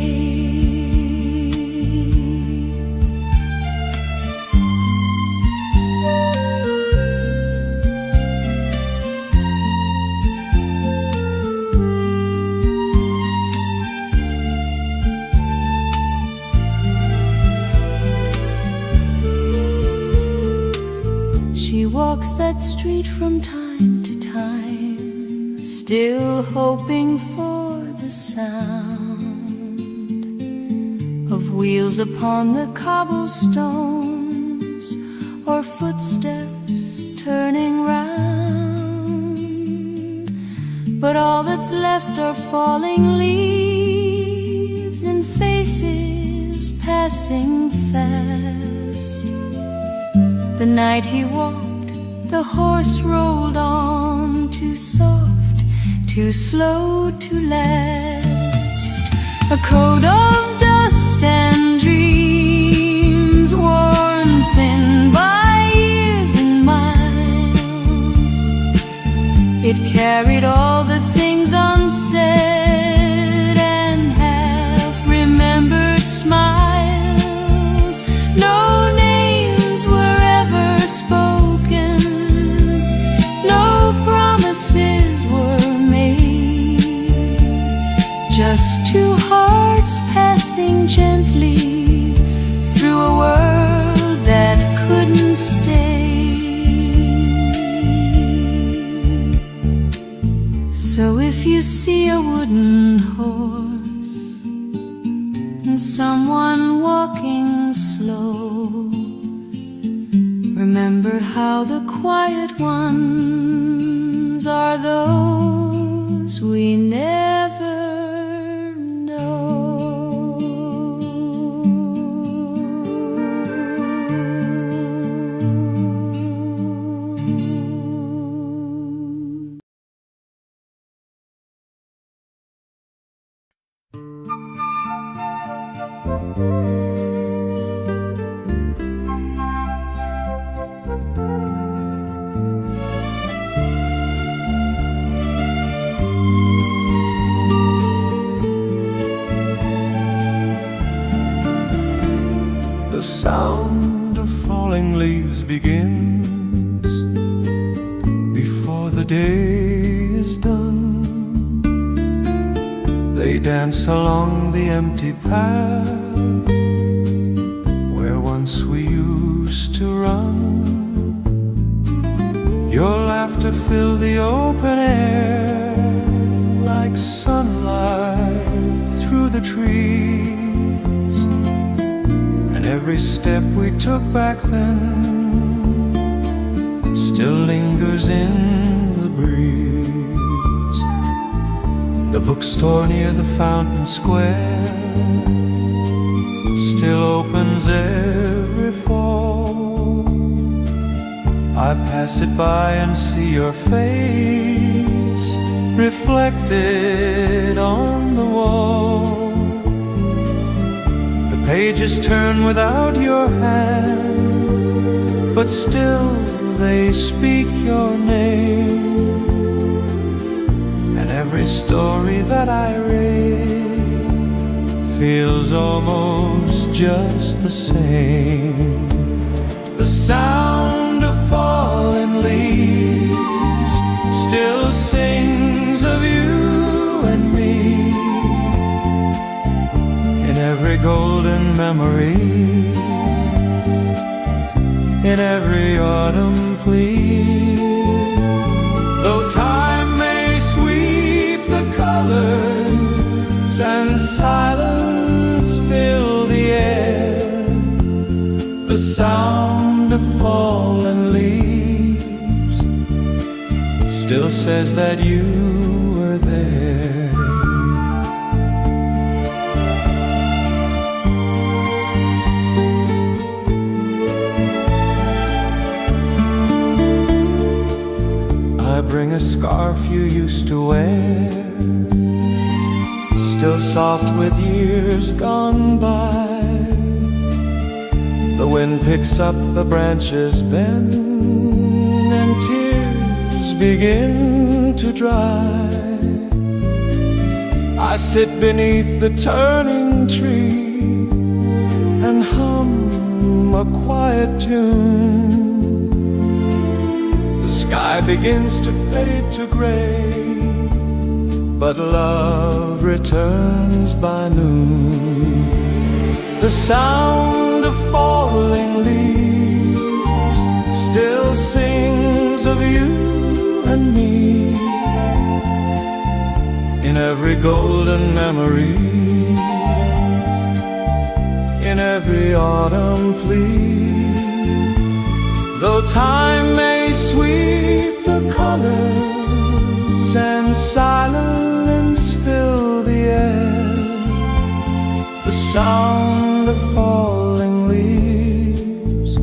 She walks that street from time to time, still hoping for the sound of wheels upon the cobblestones, or footsteps turning round. But all that's left are falling leaves and faces passing fast. The night he walked, the horse rolled on, too soft, too slow to last. A coat of dust and dreams, worn thin by years and miles. It carried all the things unsaid and half-remembered smiles. No names were ever spoken, no promises were made, just two hearts passing gently through a world that couldn't stay. So if you see a wooden horse and someone walking slow, remember how the quiet ones are those we never know. The sound of falling leaves begins before the day is done. They dance along the empty path where once we used to run. Your laughter filled the open air like sunlight through the trees. Every step we took back then whispers in the breeze. The bookstore near the fountain square still opens every fall. I pass it by and see your face reflected on the wall. The pages turn without your hand, but still they speak your name. And every story that I read feels almost just the same. The sound of falling leaves still sings of you and me. In every golden memory, in every autumn plea. Though time may sweep the colors and silence fill the air, the sound of fallen leaves still says that you were there. I bring a scarf you used to wear, still soft with years gone by. The wind picks up the branches bend, and tears begin to dry. I sit beneath the turning tree and hum a quiet tune. The sky begins to fade to gray, but love returns by noon. The sound of falling leaves still sings of you and me. In every golden memory, in every autumn plea. Though time may sweep the colors and silence fill the air, the sound of falling leaves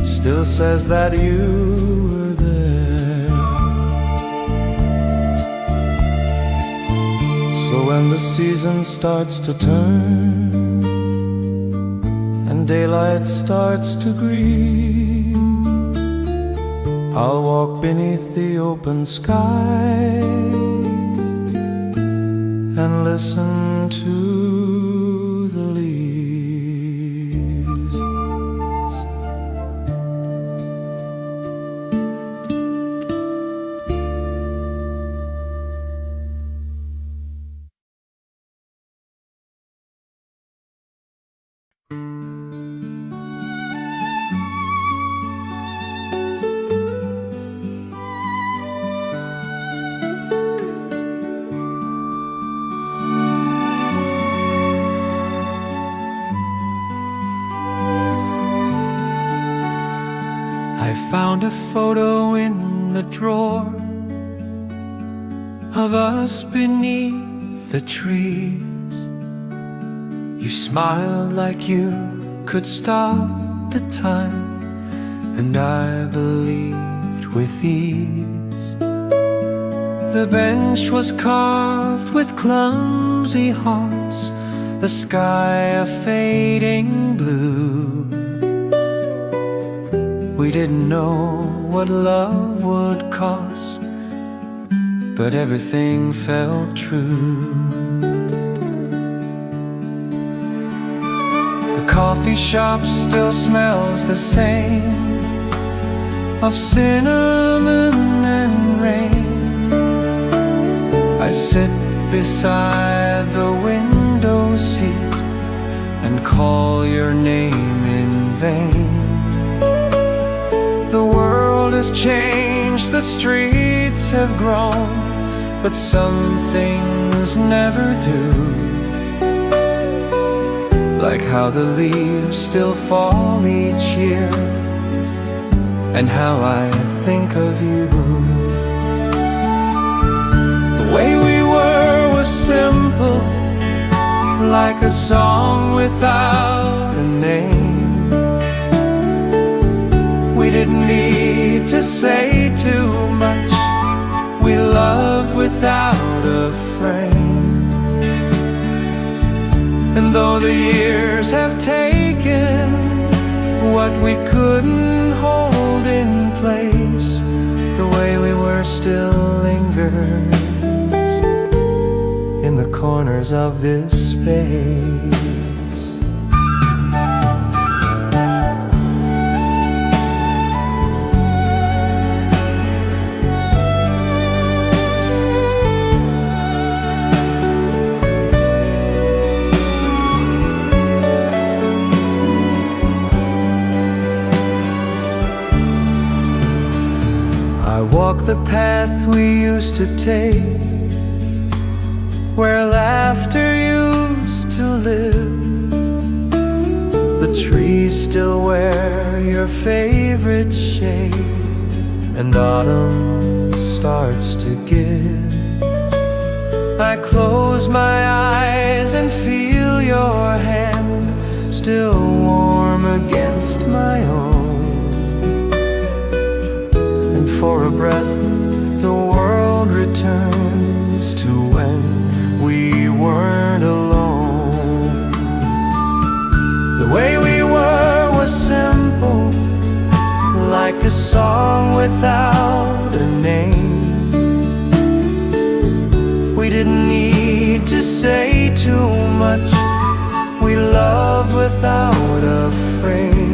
still says that you were there. So when the season starts to turn and daylight starts to grieve, I'll walk beneath the open sky and listen to the leaves. I found a photo in the drawer of us beneath the trees. You smiled like you could stop the time, and I believed with ease. The bench was carved with clumsy hearts, the sky a fading blue. We didn't know what love would cost, but everything felt true. The coffee shop still smells the same, of cinnamon and rain. I sit beside the window seat and call your name in vain. The world has changed, the streets have grown, but some things never do. Like how the leaves still fall each year, and how I think of you. The way we were was simple, like a song without a name. We didn't need to say too much, we loved without a frame. And though the years have taken what we couldn't hold in place, the way we were still lingers in the corners of this space. I walk the path we used to take, where laughter used to live. The trees still wear your favorite shade, and autumn starts to give. I close my eyes and feel your hand still warm against my own. And for a breath the world returns to when we weren't alone. The way we were was simple, like a song without a name. We didn't need to say too much, we loved without a frame.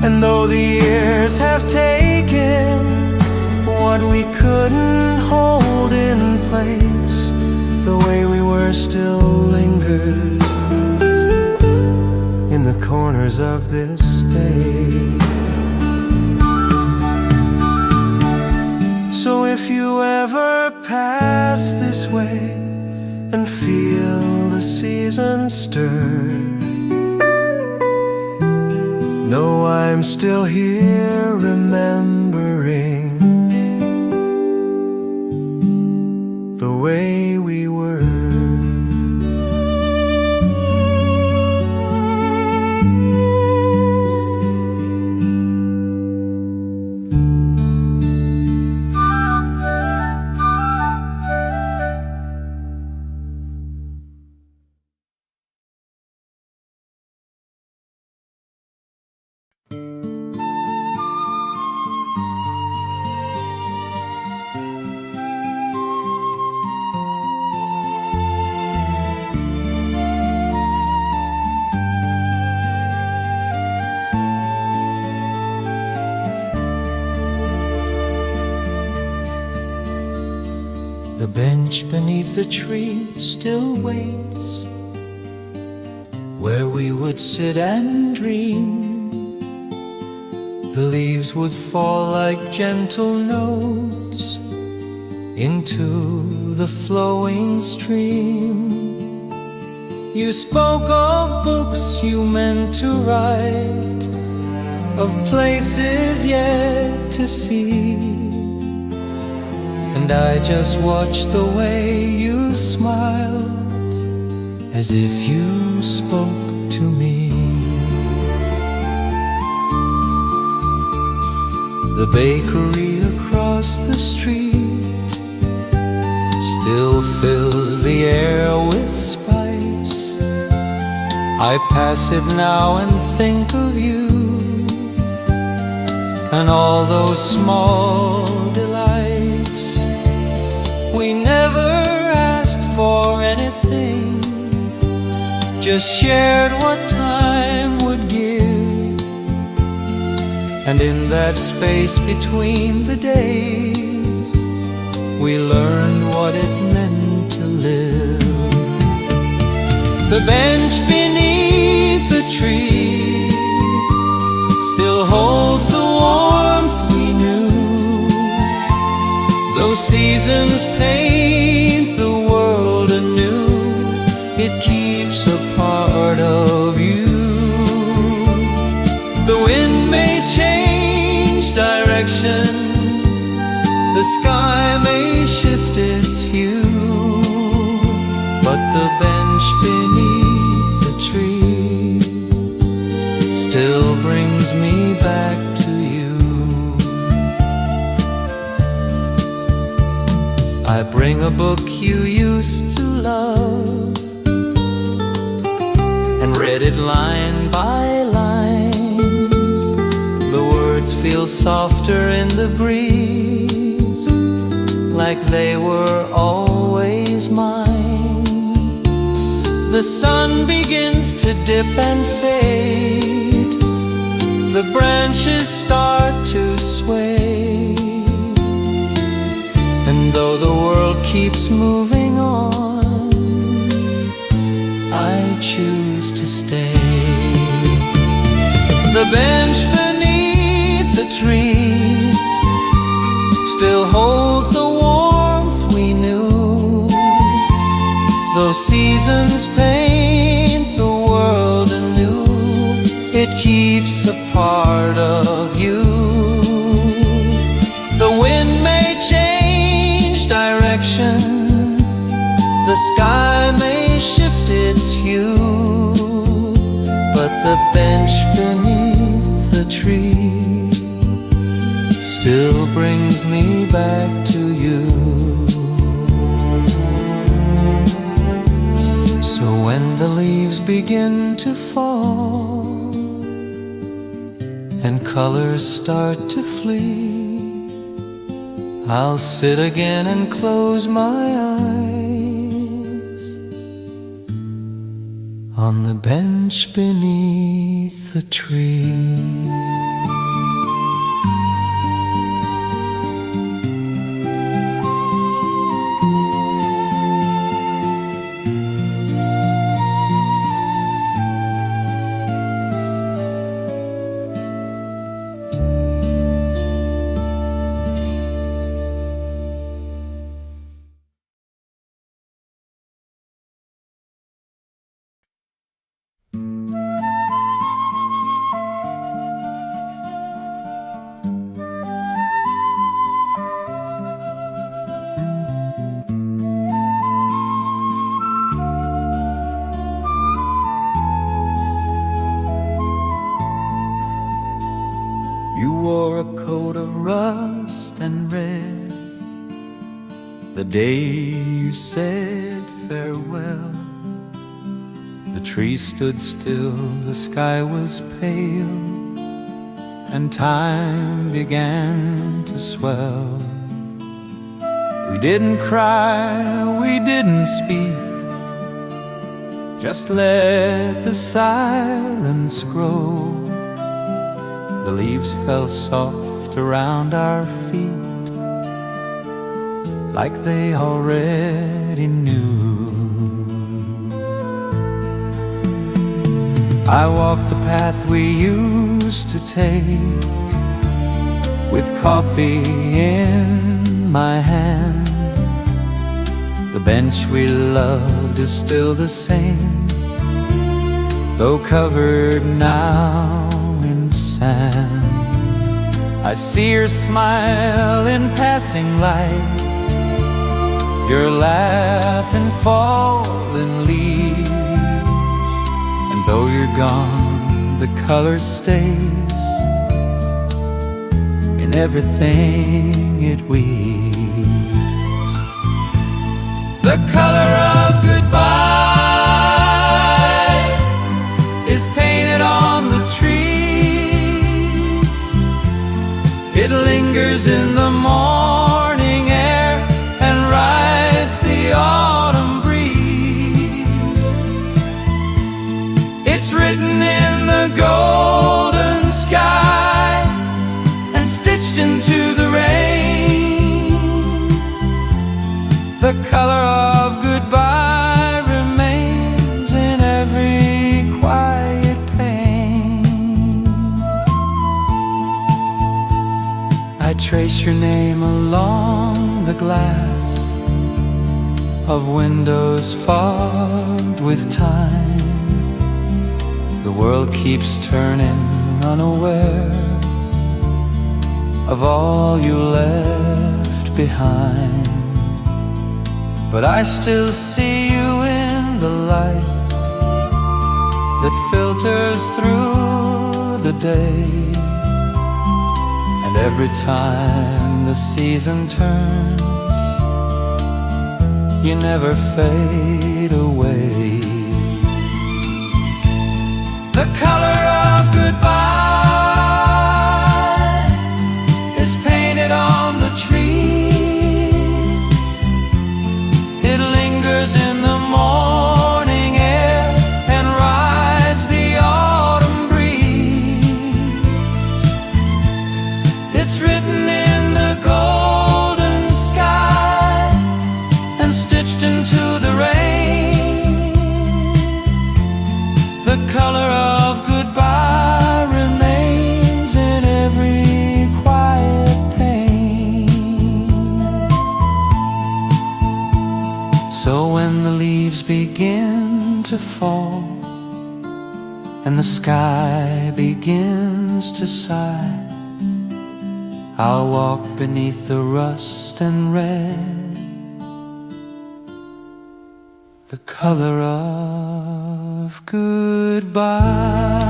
And though the years have taken what we couldn't hold in place, the way we were still lingers in the corners of this space. So if you ever pass this way and feel the seasons stir, know I'm still here remembering the way we were. The bench beneath the tree still waits, where we would sit and dream. The leaves would fall like gentle notes into the flowing stream. You spoke of books you meant to write, of places yet to see, and I just watched the way you smiled, as if you spoke to me. The bakery across the street still fills the air with spice. I pass it now and think of you, and all those small delights. We never asked for anything, just shared what time would give. And in that space between the days, we learned what it meant to live. The bench beneath the tree still holds the warmth we knew. Though seasons paint the world anew, it keeps a part of you. The wind may change direction, the sky may shift its hue, but the bench beneath the tree still brings me back to you. I bring a book you used to love and read it line by line. The words feel softer in the breeze, like they were always mine. The sun begins to dip and fade, the branches start to sway, and though the world keeps moving on, I choose to stay. The bench beneath the tree still holds the warmth we knew. Though seasons paint the world anew, it keeps a part of you. The wind may change direction, the sky may shift its hue, but the bench beneath the tree still brings me back to you. So when the leaves begin to fall and colors start to flee, I'll sit again and close my eyes on the bench beneath the tree. You wore a coat of rust and red the day you said farewell. The tree stood still, the sky was pale, and time began to swell. We didn't cry, we didn't speak, just let the silence grow. The leaves fell soft around our feet, like they already knew. I walked the path we used to take, with coffee in my hand. The bench we loved is still the same, though covered now in sand. I see your smile in passing light, your laugh in fallen leaves, and though you're gone, the color stays in everything it weaves. The color of goodbye is painted on the tree. It lingers in the morning air and rides the autumn breeze. It's written in the golden sky and stitched into the rain. The color of goodbye remains in every quiet pain. I trace your name along the glass of windows fogged with time. The world keeps turning unaware of all you left behind. But I still see you in the light that filters through the day. And every time the season turns, you never fade away. The color of goodbye is painted on the trees. It lingers in the morning air and rides the autumn breeze. It's written in the golden sky and stitched into the rain. The color of goodbye remains in every quiet pain. So when the leaves begin to fall and the sky begins to sigh, I'll walk beneath the rust and red, the color of goodbye.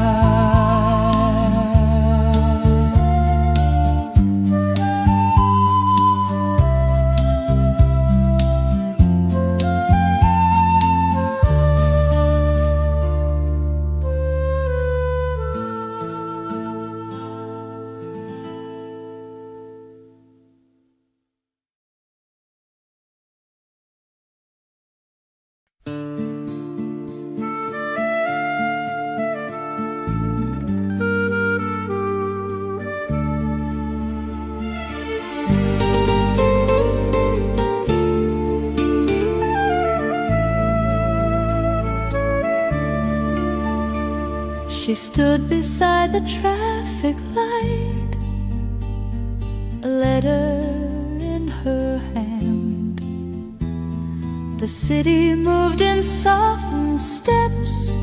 She stood beside the traffic light, a letter in her hand. The city moved in softened steps,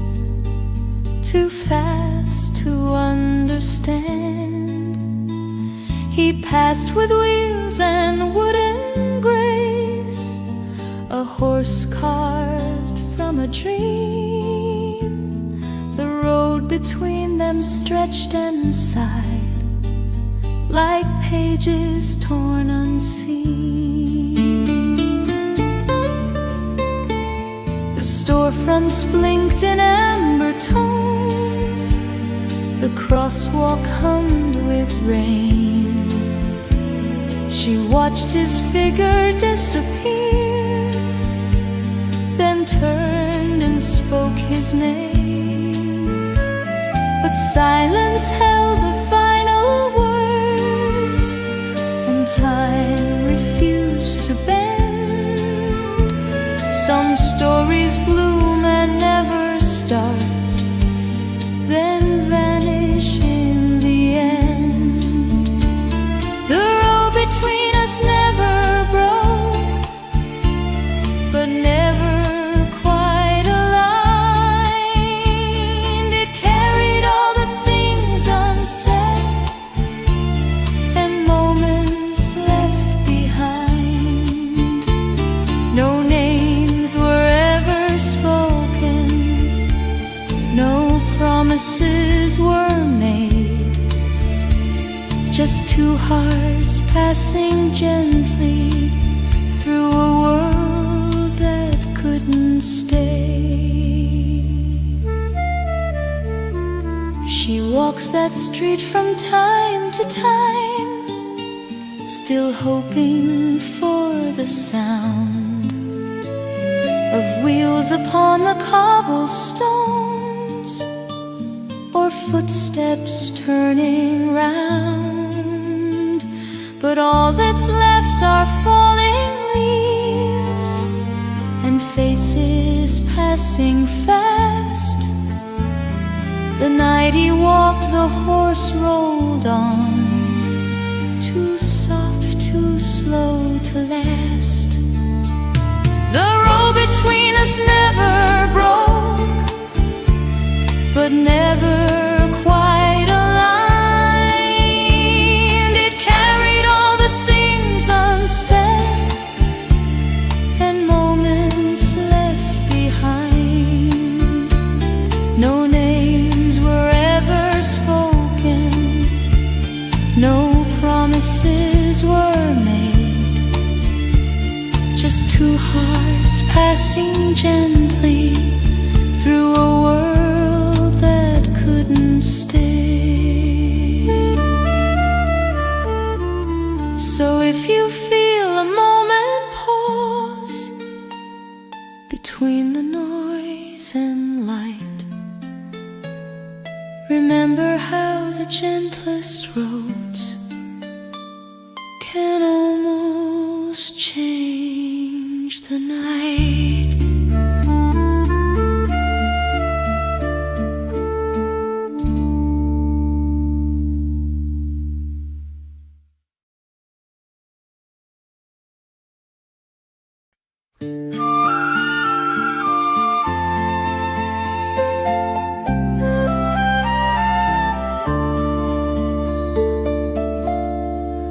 too fast to understand. He passed with wheels and wooden grace, a horse carved from a dream. The road between them stretched and sighed, like pages torn unseen. The storefronts blinked in amber tones, the crosswalk hummed with rain. She watched his figure disappear, then turned and spoke his name. But silence held the final word, and time refused to bend. Some stories bloom and never start, then vanish in the end. The road between us never broke, but never promises were made, just two hearts passing gently through a world that couldn't stay. She walks that street from time to time, still hoping for the sound of wheels upon the cobblestones, or footsteps turning round. But all that's left are falling leaves and faces passing fast. The night he walked, the horse rolled on, too soft, too slow to last. The road between us never broke, but never quite alive. No promises were made, just two hearts passing gently through a world that couldn't stay. So if you feel a moment pause between the noise and light, remember how the gentlest roads can almost change the night.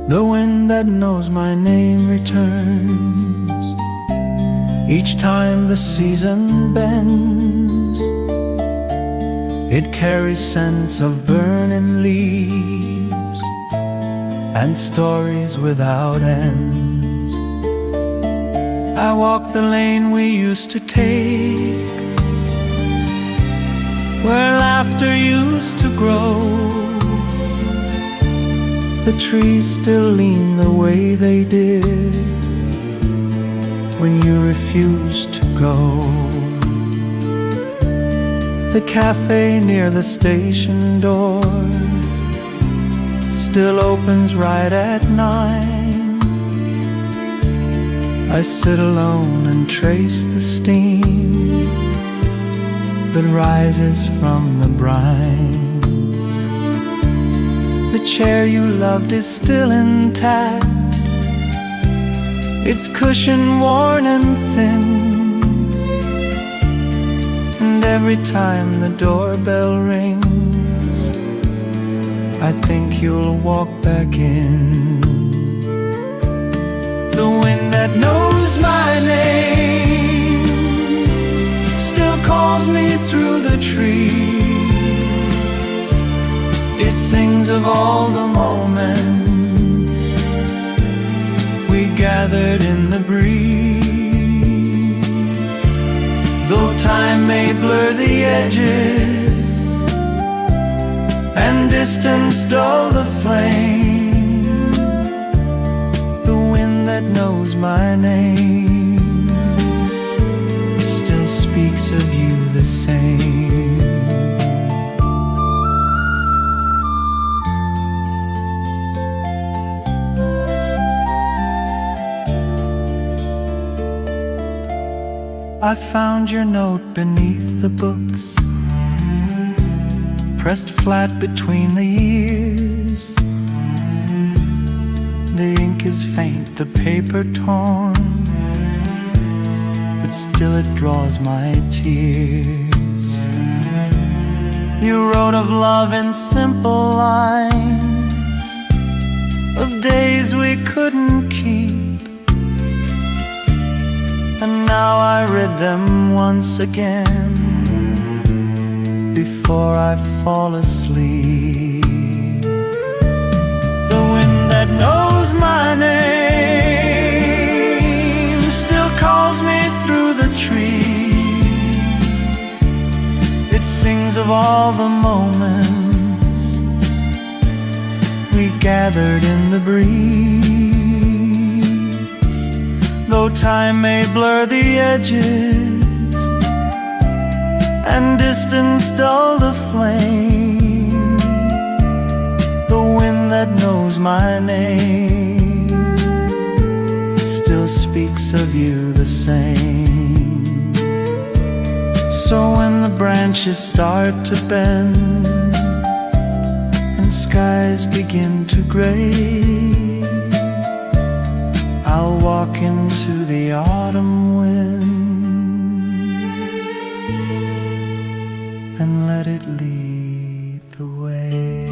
The wind that knows my name returns each time the season bends. It carries scents of burning leaves and stories without ends. I walk the lane we used to take, where laughter used to grow. The trees still lean the way they did when you refused to go. The cafe near the station door still opens right at 9. I sit alone and trace the steam that rises from the brine. The chair you loved is still intact, its cushion worn and thin. And every time the doorbell rings, I think you'll walk back in. The wind that knows my name still calls me through the trees. It sings of all the moments we gathered in the breeze. Though time may blur the edges and distance dull the flame, the wind that knows my name still speaks of you the same. I found your note beneath the books, pressed flat between the years. The ink is faint, the paper torn, but still it draws my tears. You wrote of love in simple lines, of days we couldn't keep. And now I read them once again before I fall asleep. The wind that knows my name still calls me through the trees. It sings of all the moments we gathered in the breeze. Though time may blur the edges and distance dull the flame, the wind that knows my name still speaks of you the same. So when the branches start to bend and skies begin to gray, I'll walk into the autumn wind and let it lead the way.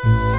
Thank